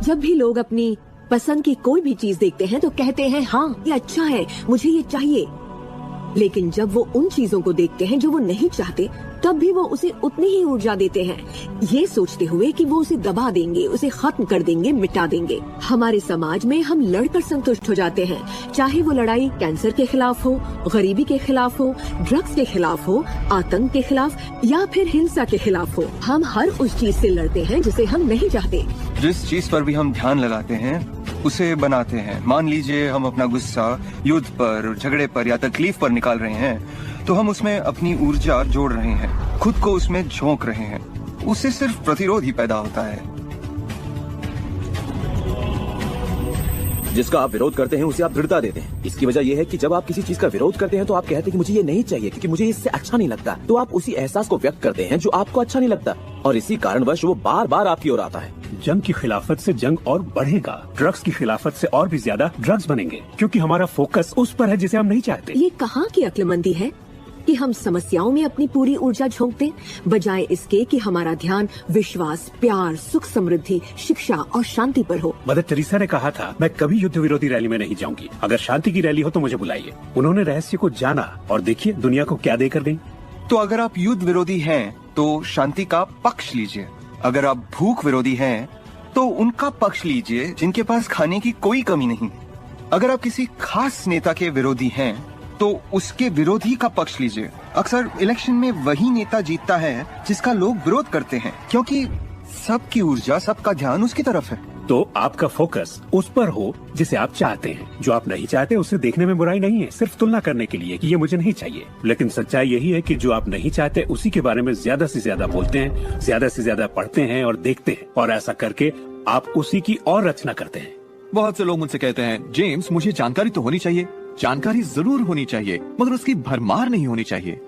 जब भी लोग अपनी पसंद की कोई भी चीज देखते हैं तो कहते हैं हाँ ये अच्छा है, मुझे ये चाहिए। लेकिन जब वो उन चीजों को देखते हैं जो वो नहीं चाहते, तब भी वो उसे उतनी ही ऊर्जा देते हैं, ये सोचते हुए कि वो उसे दबा देंगे, उसे खत्म कर देंगे, मिटा देंगे। हमारे समाज में हम लड़कर संतुष्ट हो जाते हैं, चाहे वो लड़ाई कैंसर के खिलाफ हो, गरीबी के खिलाफ हो, ड्रग्स के खिलाफ हो, आतंक के खिलाफ या फिर हिंसा के खिलाफ हो। हम हर उस चीज से लड़ते हैं जिसे हम नहीं चाहते। जिस चीज पर भी हम ध्यान लगाते हैं उसे बनाते हैं। मान लीजिए हम अपना गुस्सा युद्ध पर, झगड़े पर या तकलीफ पर निकाल रहे हैं, तो हम उसमें अपनी ऊर्जा जोड़ रहे हैं, खुद को उसमें झोंक रहे हैं। उससे सिर्फ प्रतिरोध ही पैदा होता है। जिसका आप विरोध करते हैं उसे आप दृढ़ता देते हैं। इसकी वजह यह है कि जब आप किसी चीज का विरोध करते हैं तो आप कहते हैं कि मुझे ये नहीं चाहिए क्योंकि मुझे इससे अच्छा नहीं लगता। तो आप उसी एहसास को व्यक्त करते हैं जो आपको अच्छा नहीं लगता, और इसी कारणवश वो बार बार आपकी ओर आता है। जंग की खिलाफत से जंग और बढ़ेगा, ड्रग्स की खिलाफत से और भी ज्यादा ड्रग्स बनेंगे, क्योंकि हमारा फोकस उस पर है जिसे हम नहीं चाहते। ये कहाँ की अक्लमंदी है कि हम समस्याओं में अपनी पूरी ऊर्जा झोंक दें, बजाय इसके कि हमारा ध्यान विश्वास, प्यार, सुख समृद्धि, शिक्षा और शांति पर हो। मदर टेरेसा ने कहा था, मैं कभी युद्ध विरोधी रैली में नहीं जाऊंगी, अगर शांति की रैली हो तो मुझे बुलाइए। उन्होंने रहस्य को जाना और देखिए दुनिया को क्या देकर गई। तो अगर आप युद्ध विरोधी हैं तो शांति का पक्ष लीजिए, अगर आप भूख विरोधी हैं तो उनका पक्ष लीजिए जिनके पास खाने की कोई कमी नहीं। अगर आप किसी खास नेता के विरोधी हैं तो उसके विरोधी का पक्ष लीजिए। अक्सर इलेक्शन में वही नेता जीतता है जिसका लोग विरोध करते हैं, क्योंकि सबकी ऊर्जा, सबका ध्यान उसकी तरफ है। तो आपका फोकस उस पर हो जिसे आप चाहते हैं। जो आप नहीं चाहते उसे देखने में बुराई नहीं है, सिर्फ तुलना करने के लिए कि ये मुझे नहीं चाहिए। लेकिन सच्चाई यही है कि जो आप नहीं चाहते उसी के बारे में ज्यादा से ज्यादा बोलते हैं, ज्यादा से ज्यादा पढ़ते हैं और देखते हैं, और ऐसा करके आप उसी की और रचना करते हैं। बहुत से लोग मुझसे कहते हैं, जेम्स मुझे जानकारी तो होनी चाहिए, जानकारी जरूर होनी चाहिए, मगर उसकी भरमार नहीं होनी चाहिए।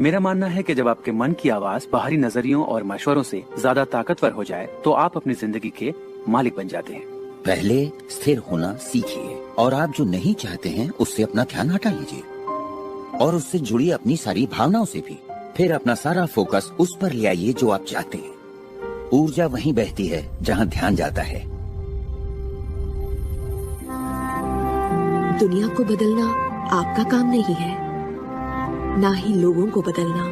मेरा मानना है कि जब आपके मन की आवाज बाहरी नजरियों और मशवरों से ज्यादा ताकतवर हो जाए तो आप अपनी जिंदगी के मालिक बन जाते हैं। पहले स्थिर होना सीखिए और आप जो नहीं चाहते हैं उससे अपना ध्यान हटा लीजिए और उससे जुड़ी अपनी सारी भावनाओं से भी। फिर अपना सारा फोकस उस पर ले आइए जो आप चाहते हैं। ऊर्जा वहीं बहती है जहां ध्यान जाता है। दुनिया को बदलना आपका काम नहीं है, ना ही लोगों को बदलना।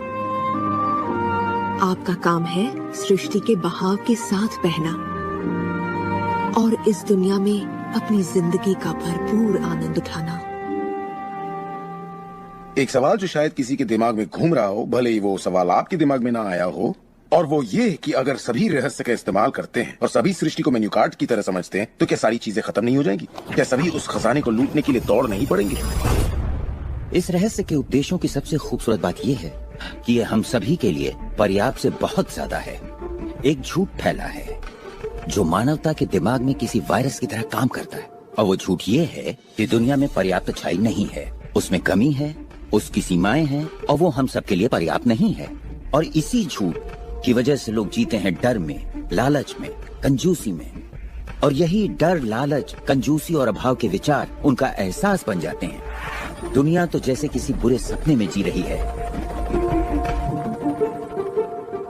आपका काम है सृष्टि के बहाव के साथ बहना और इस दुनिया में अपनी जिंदगी का भरपूर आनंद उठाना। एक सवाल जो शायद किसी के दिमाग में घूम रहा हो, भले ही वो सवाल आपके दिमाग में ना आया हो, और वो ये कि अगर सभी रहस्य का इस्तेमाल करते हैं और सभी सृष्टि को मेन्यू कार्ड की तरह समझते हैं तो क्या सारी चीजें खत्म नहीं हो जाएंगी? क्या सभी उस खजाने को लूटने के लिए दौड़ नहीं पड़ेंगे? इस रहस्य के उपदेशों की सबसे खूबसूरत बात यह है कि ये हम सभी के लिए पर्याप्त से बहुत ज्यादा है। एक झूठ फैला है जो मानवता के दिमाग में किसी वायरस की तरह काम करता है, और वो झूठ ये है कि दुनिया में पर्याप्त अच्छाई नहीं है, उसमें कमी है, उसकी सीमाएं हैं और वो हम सबके लिए पर्याप्त नहीं है। और इसी झूठ की वजह से लोग जीते हैं डर में, लालच में, कंजूसी में, और यही डर, लालच, कंजूसी और अभाव के विचार उनका एहसास बन जाते हैं। दुनिया तो जैसे किसी बुरे सपने में जी रही है।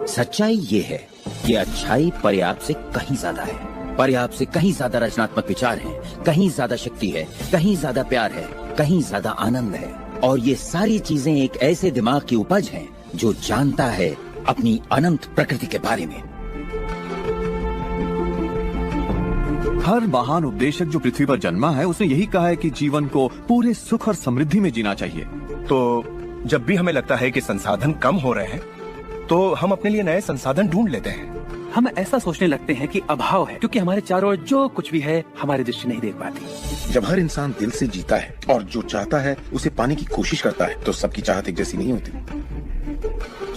सच्चाई ये है कि अच्छाई पर्याप्त से कहीं ज्यादा है, पर्याप्त से कहीं ज्यादा रचनात्मक विचार हैं, कहीं ज्यादा शक्ति है, कहीं ज्यादा प्यार है, कहीं ज्यादा आनंद है, और ये सारी चीजें एक ऐसे दिमाग की उपज हैं जो जानता है अपनी अनंत प्रकृति के बारे में। हर महान उपदेशक जो पृथ्वी पर जन्मा है उसने यही कहा है कि जीवन को पूरे सुख और समृद्धि में जीना चाहिए। तो जब भी हमें लगता है कि संसाधन कम हो रहे हैं तो हम अपने लिए नए संसाधन ढूंढ लेते हैं। हम ऐसा सोचने लगते हैं कि अभाव है, क्योंकि हमारे चारों ओर जो कुछ भी है हमारी दृष्टि नहीं देख पाती। जब हर इंसान दिल से जीता है और जो चाहता है उसे पाने की कोशिश करता है तो सबकी चाहत एक जैसी नहीं होती।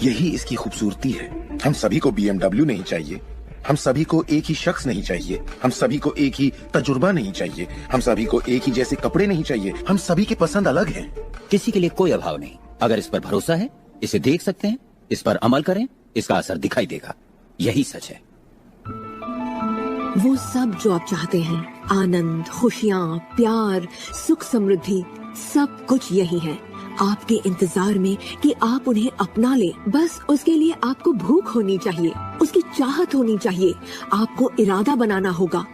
यही इसकी खूबसूरती है। हम सभी को BMW नहीं चाहिए, हम सभी को एक ही शख्स नहीं चाहिए, हम सभी को एक ही तजुर्बा नहीं चाहिए, हम सभी को एक ही जैसे कपड़े नहीं चाहिए, हम सभी की पसंद अलग है। किसी के लिए कोई अभाव नहीं। अगर इस पर भरोसा है, इसे देख सकते हैं, इस पर अमल करें, इसका असर दिखाई देगा। यही सच है। वो सब जो आप चाहते हैं, आनंद, खुशियाँ, प्यार, सुख समृद्धि, सब कुछ यही है आपके इंतजार में कि आप उन्हें अपना ले। बस उसके लिए आपको भूख होनी चाहिए, उसकी चाहत होनी चाहिए, आपको इरादा बनाना होगा।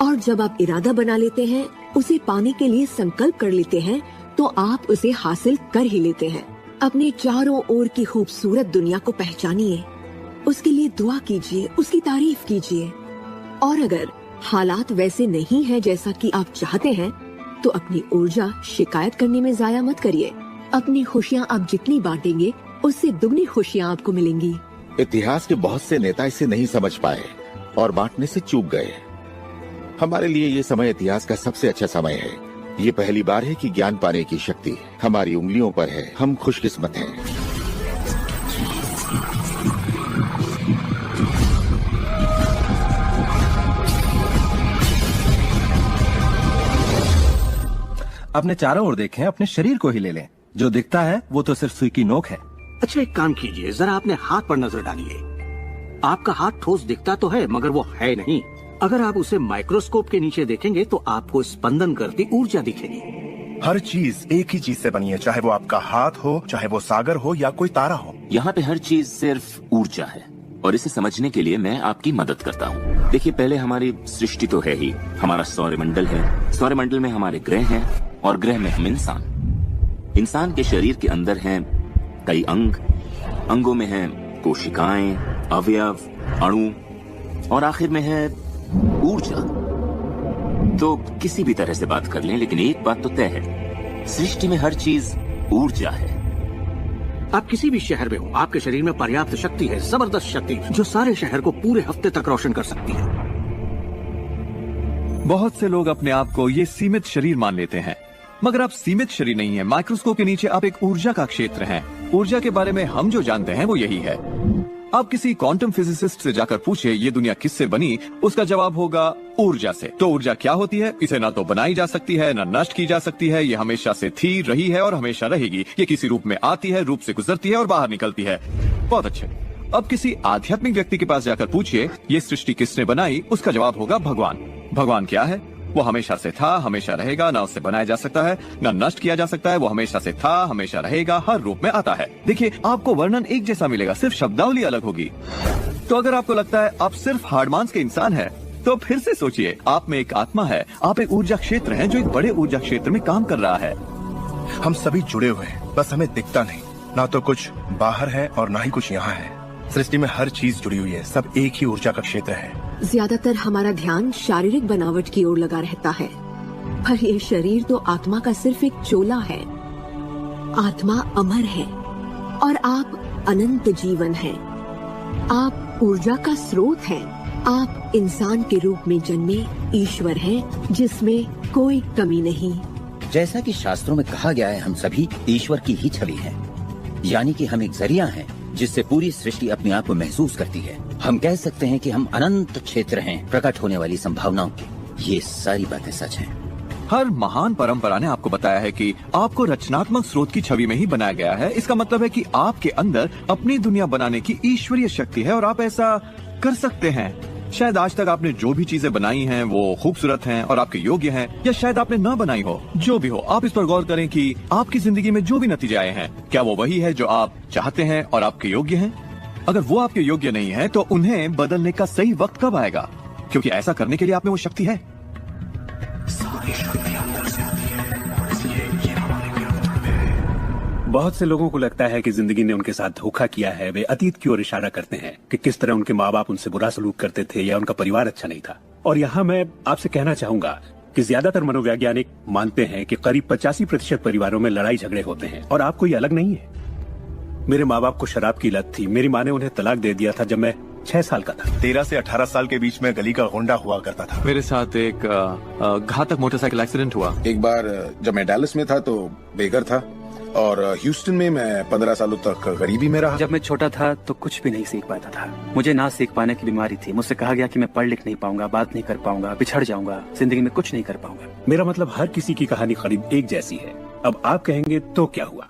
और जब आप इरादा बना लेते हैं, उसे पाने के लिए संकल्प कर लेते हैं, तो आप उसे हासिल कर ही लेते हैं। अपने चारों ओर की खूबसूरत दुनिया को पहचानिए, उसके लिए दुआ कीजिए, उसकी तारीफ कीजिए। और अगर हालात वैसे नहीं है जैसा कि आप चाहते हैं, तो अपनी ऊर्जा शिकायत करने में जाया मत करिए। अपनी खुशियाँ आप जितनी बांटेंगे, उससे दुगनी खुशियाँ आपको मिलेंगी। इतिहास के बहुत से नेता इसे नहीं समझ पाए और बांटने से चूक गए। हमारे लिए ये समय इतिहास का सबसे अच्छा समय है। ये पहली बार है कि ज्ञान पाने की शक्ति हमारी उंगलियों पर है। हम खुशकिस्मत हैं। अपने चारों ओर देखें, अपने शरीर को ही ले लें। जो दिखता है वो तो सिर्फ सुई की नोक है। अच्छा, एक काम कीजिए, जरा अपने हाथ पर नजर डालिए। आपका हाथ ठोस दिखता तो है मगर वो है नहीं। अगर आप उसे माइक्रोस्कोप के नीचे देखेंगे तो आपको स्पंदन करती ऊर्जा दिखेगी। हर चीज एक ही चीज से बनी है, चाहे वो आपका हाथ हो, चाहे वो सागर हो या कोई तारा हो। यहाँ पे हर चीज सिर्फ ऊर्जा है और इसे समझने के लिए मैं आपकी मदद करता हूँ। देखिए, पहले हमारी सृष्टि तो है ही, हमारा सौरमंडल है, सौरमंडल में हमारे ग्रह हैं और ग्रह में हम इंसान के शरीर के अंदर हैं कई अंगों में हैं कोशिकाएं, अवयव, अणु और आखिर में है ऊर्जा। तो किसी भी तरह से बात कर लें, लेकिन एक बात तो तय है, सृष्टि में हर चीज ऊर्जा है। आप किसी भी शहर में हो, आपके शरीर में पर्याप्त शक्ति है, जबरदस्त शक्ति जो सारे शहर को पूरे हफ्ते तक रोशन कर सकती है। बहुत से लोग अपने आप को ये सीमित शरीर मान लेते हैं, मगर आप सीमित शरीर नहीं है। माइक्रोस्कोप के नीचे आप एक ऊर्जा का क्षेत्र हैं। ऊर्जा के बारे में हम जो जानते हैं वो यही है। आप किसी क्वांटम फिजिसिस्ट से जाकर पूछे ये दुनिया किससे बनी, उसका जवाब होगा ऊर्जा से। तो ऊर्जा क्या होती है? इसे ना तो बनाई जा सकती है, ना नष्ट की जा सकती है। ये हमेशा से थी, रही है और हमेशा रहेगी। ये किसी रूप में आती है, रूप से गुजरती है और बाहर निकलती है। बहुत अच्छे। अब किसी आध्यात्मिक व्यक्ति के पास जाकर पूछिए ये सृष्टि किसने बनाई, उसका जवाब होगा भगवान। भगवान क्या है? वो हमेशा से था, हमेशा रहेगा, ना उससे बनाया जा सकता है, ना नष्ट किया जा सकता है। वो हमेशा से था, हमेशा रहेगा, हर रूप में आता है। देखिए, आपको वर्णन एक जैसा मिलेगा, सिर्फ शब्दावली अलग होगी। तो अगर आपको लगता है आप सिर्फ हार्डमांस के इंसान हैं, तो फिर से सोचिए, आप में एक आत्मा है, आप एक ऊर्जा क्षेत्र हैं जो एक बड़े ऊर्जा क्षेत्र में काम कर रहा है। हम सभी जुड़े हुए हैं, बस हमें दिखता नहीं। ना तो कुछ बाहर है और ना ही कुछ यहाँ है। सृष्टि में हर चीज जुड़ी हुई है, सब एक ही ऊर्जा का क्षेत्र है। ज्यादातर हमारा ध्यान शारीरिक बनावट की ओर लगा रहता है, पर ये शरीर तो आत्मा का सिर्फ एक चोला है। आत्मा अमर है और आप अनंत जीवन हैं। आप ऊर्जा का स्रोत हैं। आप इंसान के रूप में जन्मे ईश्वर हैं, जिसमें कोई कमी नहीं। जैसा कि शास्त्रों में कहा गया है, हम सभी ईश्वर की ही छवि हैं, यानी कि हम एक जरिया हैं जिससे पूरी सृष्टि अपने आप को महसूस करती है। हम कह सकते हैं कि हम अनंत क्षेत्र हैं प्रकट होने वाली संभावनाओं की। ये सारी बातें सच हैं। हर महान परंपरा ने आपको बताया है कि आपको रचनात्मक स्रोत की छवि में ही बनाया गया है। इसका मतलब है कि आपके अंदर अपनी दुनिया बनाने की ईश्वरीय शक्ति है और आप ऐसा कर सकते हैं। शायद आज तक आपने जो भी चीजें बनाई हैं वो खूबसूरत हैं और आपके योग्य हैं, या शायद आपने न बनाई हो। जो भी हो, आप इस पर गौर करें कि आपकी जिंदगी में जो भी नतीजे आए हैं, क्या वो वही है जो आप चाहते हैं और आपके योग्य हैं? अगर वो आपके योग्य नहीं है तो उन्हें बदलने का सही वक्त कब आएगा? क्योंकि ऐसा करने के लिए आप में वो शक्ति है। बहुत से लोगों को लगता है कि जिंदगी ने उनके साथ धोखा किया है। वे अतीत की ओर इशारा करते हैं कि किस तरह उनके माँ बाप उनसे बुरा सलूक करते थे या उनका परिवार अच्छा नहीं था। और यहाँ मैं आपसे कहना चाहूंगा कि ज्यादातर मनोवैज्ञानिक मानते हैं कि करीब 85% परिवारों में लड़ाई झगड़े होते हैं और आप कोई अलग नहीं है। मेरे माँ बाप को शराब की लत थी। मेरी माँ ने उन्हें तलाक दे दिया था जब मैं 6 साल का था। 13 से 18 साल के बीच में गली का गुंडा हुआ करता था। मेरे साथ एक घातक मोटरसाइकिल एक्सीडेंट हुआ। एक बार जब मैं डैलस में था तो बेघर था और ह्यूस्टन में मैं 15 सालों तक गरीबी में रहा। जब मैं छोटा था तो कुछ भी नहीं सीख पाता था। मुझे ना सीख पाने की बीमारी थी। मुझसे कहा गया कि मैं पढ़ लिख नहीं पाऊंगा, बात नहीं कर पाऊंगा, बिछड़ जाऊंगा, जिंदगी में कुछ नहीं कर पाऊंगा। मेरा मतलब हर किसी की कहानी करीब एक जैसी है। अब आप कहेंगे तो क्या हुआ,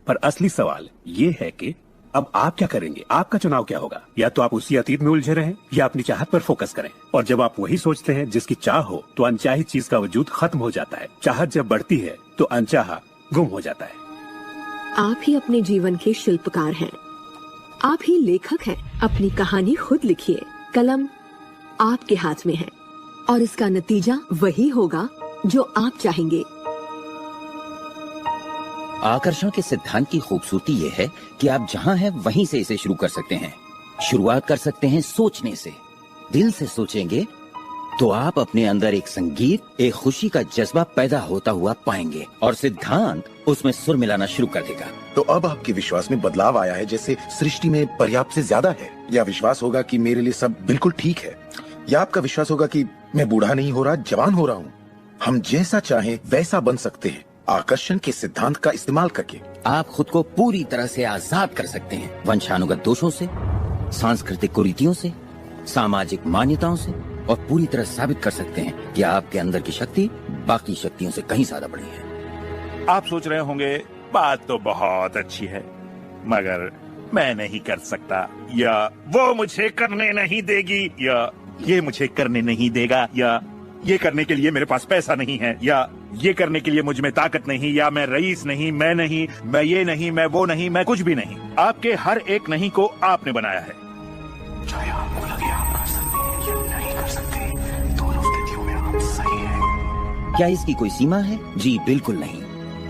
पर असली सवाल ये है कि अब आप क्या करेंगे? आपका चुनाव क्या होगा? या तो आप उसी अतीत में उलझे रहें या अपनी चाहत पर फोकस करें। और जब आप वही सोचते हैं जिसकी चाह हो, तो अनचाही चीज का वजूद खत्म हो जाता है। चाहत जब बढ़ती है तो अनचाहा गुम हो जाता है। आप ही अपने जीवन के शिल्पकार हैं। आप ही लेखक हैं। अपनी कहानी खुद लिखिए। कलम आपके हाथ में है और इसका नतीजा वही होगा जो आप चाहेंगे। आकर्षण के सिद्धांत की खूबसूरती यह है कि आप जहां हैं वहीं से इसे शुरू कर सकते हैं। शुरुआत कर सकते हैं सोचने से। दिल से सोचेंगे तो आप अपने अंदर एक संगीत, एक खुशी का जज्बा पैदा होता हुआ पाएंगे और सिद्धांत उसमें सुर मिलाना शुरू कर देगा। तो अब आपके विश्वास में बदलाव आया है, जैसे सृष्टि में पर्याप्त से ज्यादा है, या विश्वास होगा कि मेरे लिए सब बिल्कुल ठीक है, या आपका विश्वास होगा कि मैं बूढ़ा नहीं हो रहा, जवान हो रहा हूँ। हम जैसा चाहें वैसा बन सकते हैं आकर्षण के सिद्धांत का इस्तेमाल करके। आप खुद को पूरी तरह से आजाद कर सकते हैं वंशानुगत दोषों से, सांस्कृतिक कुरीतियों से, सामाजिक मान्यताओं से, और पूरी तरह साबित कर सकते हैं कि आपके अंदर की शक्ति बाकी शक्तियों से कहीं ज्यादा बड़ी है। आप सोच रहे होंगे बात तो बहुत अच्छी है, मगर मैं नहीं कर सकता, या वो मुझे करने नहीं देगी, या ये मुझे करने नहीं देगा, या ये करने के लिए मेरे पास पैसा नहीं है, या ये करने के लिए मुझ में ताकत नहीं, या मैं रईस नहीं, मैं ये नहीं, मैं वो नहीं, मैं कुछ भी नहीं। आपके हर एक नहीं को आपने बनाया है। चाहे आपको लगे आप कर सकते हैं या नहीं कर सकते, दोनों स्थितियों में आप सही हैं। क्या इसकी कोई सीमा है? जी बिल्कुल नहीं।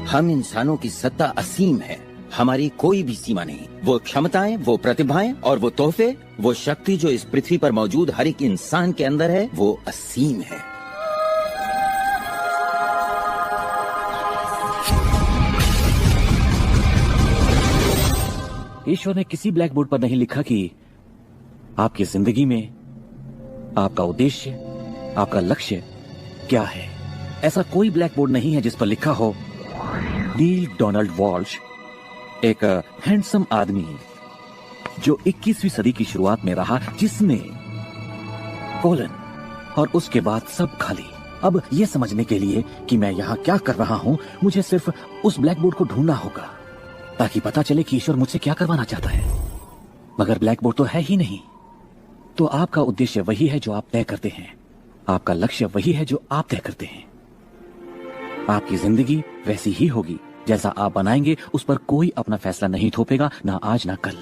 हम इंसानों की सत्ता असीम है, हमारी कोई भी सीमा नहीं। वो क्षमताएं, वो प्रतिभाएं और वो तोहफे, वो शक्ति जो इस पृथ्वी पर मौजूद हर एक इंसान के अंदर है, वो असीम है। ईश्वर ने किसी ब्लैक बोर्ड पर नहीं लिखा कि आपकी जिंदगी में आपका उद्देश्य, आपका लक्ष्य क्या है। ऐसा कोई ब्लैक बोर्ड नहीं है जिस पर लिखा हो नील डोनाल्ड वॉल्श एक हैंडसम आदमी जो 21वीं सदी की शुरुआत में रहा, जिसमें कोलन और उसके बाद सब खाली। अब यह समझने के लिए कि मैं यहाँ क्या कर रहा हूँ, मुझे सिर्फ उस ब्लैक बोर्ड को ढूंढना होगा ताकि पता चले कि ईश्वर मुझसे क्या करवाना चाहता है। मगर ब्लैक बोर्ड तो है ही नहीं। तो आपका उद्देश्य वही है जो आप तय करते हैं, आपका लक्ष्य वही है जो आप तय करते हैं। आपकी जिंदगी वैसी ही होगी जैसा आप बनाएंगे, उस पर कोई अपना फैसला नहीं थोपेगा, ना आज ना कल।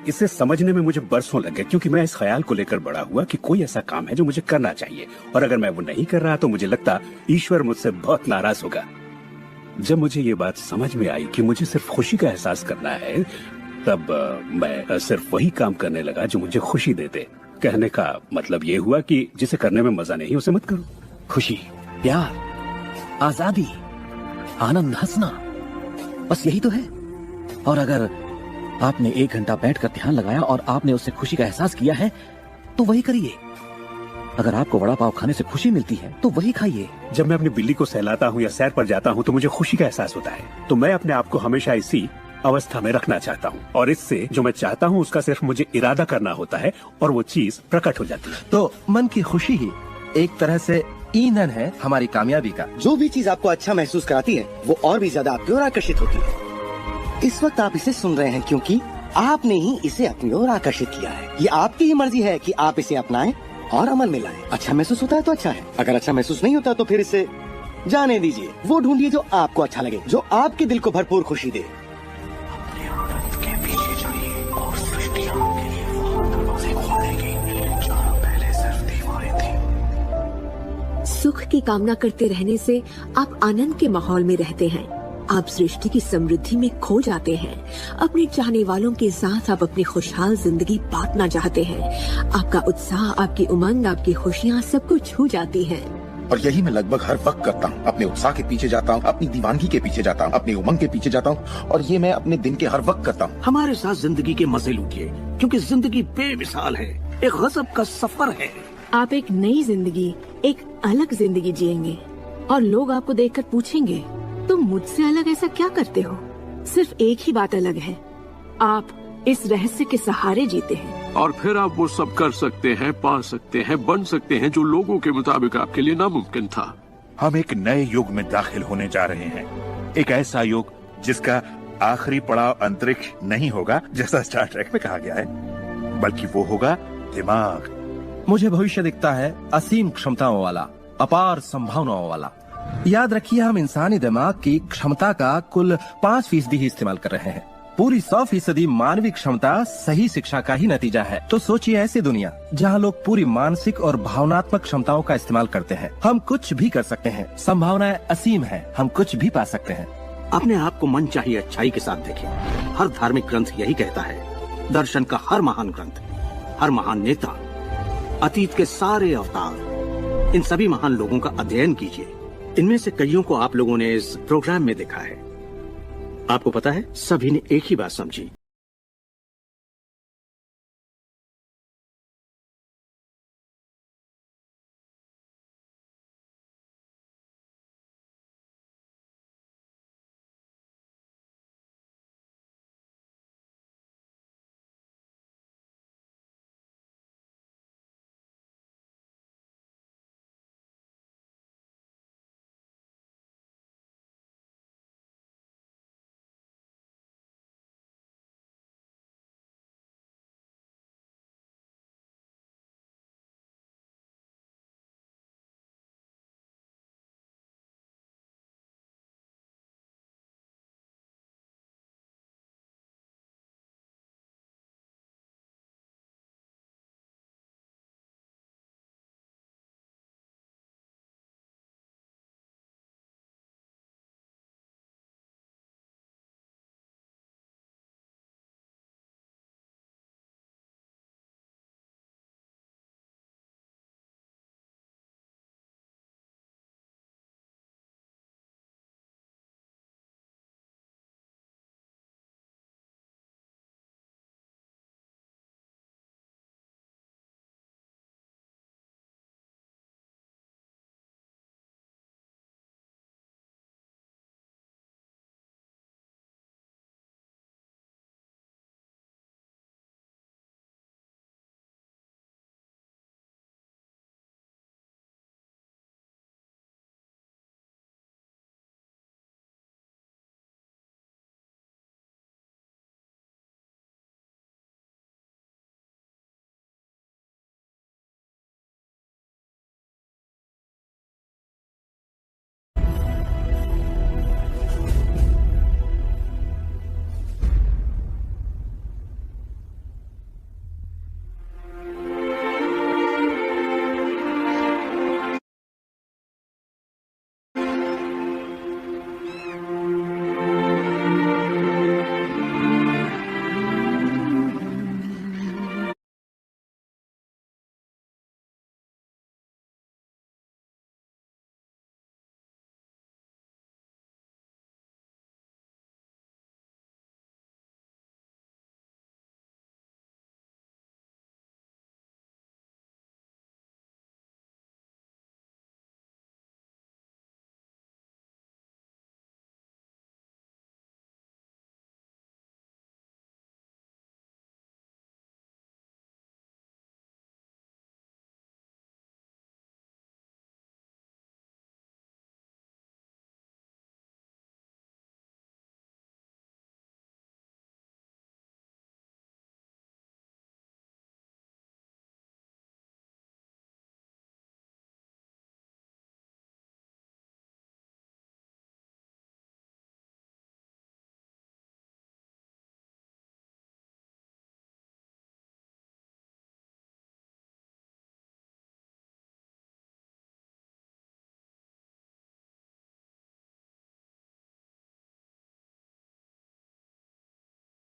इसे समझने में मुझे बरसों लग गए, क्योंकि मैं इस ख्याल को लेकर बड़ा हुआ कि कोई ऐसा काम है जो मुझे करना चाहिए, और अगर मैं वो नहीं कर रहा तो मुझे लगता ईश्वर मुझसे बहुत नाराज होगा। जब मुझे ये बात समझ में आई कि मुझे सिर्फ खुशी का एहसास करना है, तब मैं सिर्फ वही काम करने लगा जो मुझे खुशी देते। कहने का मतलब ये हुआ कि जिसे करने में मजा नहीं उसे मत करो। खुशी, प्यार, आजादी, आनंद, हंसना, बस यही तो है। और अगर आपने 1 घंटा बैठकर ध्यान लगाया और आपने उससे खुशी का एहसास किया है तो वही करिए। अगर आपको वड़ा पाव खाने से खुशी मिलती है तो वही खाइए। जब मैं अपनी बिल्ली को सहलाता हूँ या सैर पर जाता हूँ तो मुझे खुशी का एहसास होता है। तो मैं अपने आप को हमेशा इसी अवस्था में रखना चाहता हूँ, और इससे जो मैं चाहता हूँ उसका सिर्फ मुझे इरादा करना होता है और वो चीज प्रकट हो जाती है। तो मन की खुशी ही एक तरह से ईंधन है हमारी कामयाबी का। जो भी चीज आपको अच्छा महसूस कराती है वो और भी ज्यादा आपकी ओर आकर्षित होती है। इस वक्त आप इसे सुन रहे हैं क्योंकि आपने ही इसे अपनी ओर आकर्षित किया है। ये आपकी ही मर्जी है कि आप इसे अपनाएं और अमल में लाएं। अच्छा महसूस होता है तो अच्छा है, अगर अच्छा महसूस नहीं होता तो फिर इसे जाने दीजिए। वो ढूंढिए जो आपको अच्छा लगे, जो आपके दिल को भरपूर खुशी दे। अपने आनंद के पीछे जाइए और सृष्टि आपके लिए वहाँ दरवाजे खोलेगी जहाँ पहले सिर्फ दीवारें थीं। सुख की कामना करते रहने से आप आनंद के माहौल में रहते हैं। आप सृष्टि की समृद्धि में खो जाते हैं। अपने चाहने वालों के साथ आप अपनी खुशहाल जिंदगी बांटना चाहते हैं। आपका उत्साह, आपकी उमंग, आपकी खुशियाँ सब कुछ छू जाती हैं। और यही मैं लगभग हर वक्त करता हूँ। अपने उत्साह के पीछे जाता हूँ, अपनी दीवानगी के पीछे जाता हूँ, अपनी उमंग के पीछे जाता हूँ, और ये मैं अपने दिन के हर वक्त करता हूँ। हमारे साथ जिंदगी के मजे लूटिए, क्योंकि जिंदगी बेमिसाल है, एक गजब का सफर है। आप एक नई जिंदगी, एक अलग जिंदगी जिएंगे और लोग आपको देखकर पूछेंगे तुम मुझसे अलग ऐसा क्या करते हो। सिर्फ एक ही बात अलग है, आप इस रहस्य के सहारे जीते हैं। और फिर आप वो सब कर सकते हैं, पा सकते हैं, बन सकते हैं जो लोगों के मुताबिक आपके लिए नामुमकिन था। हम एक नए युग में दाखिल होने जा रहे हैं, एक ऐसा युग जिसका आखिरी पड़ाव अंतरिक्ष नहीं होगा जैसा स्टार ट्रेक में कहा गया है, बल्कि वो होगा दिमाग। मुझे भविष्य दिखता है असीम क्षमताओं वाला, अपार संभावनाओं वाला। याद रखिए, हम इंसानी दिमाग की क्षमता का कुल 5% ही इस्तेमाल कर रहे हैं। पूरी 100% मानवीय क्षमता सही शिक्षा का ही नतीजा है। तो सोचिए ऐसी दुनिया जहां लोग पूरी मानसिक और भावनात्मक क्षमताओं का इस्तेमाल करते हैं। हम कुछ भी कर सकते हैं, संभावनाएं असीम है, हम कुछ भी पा सकते हैं। अपने आप को मन चाहिए अच्छाई के साथ देखें। हर धार्मिक ग्रंथ यही कहता है। दर्शन का हर महान ग्रंथ, हर महान नेता, अतीत के सारे अवतार, इन सभी महान लोगों का अध्ययन कीजिए। इनमें से कईयों को आप लोगों ने इस प्रोग्राम में देखा है। आपको पता है, सभी ने एक ही बात समझी।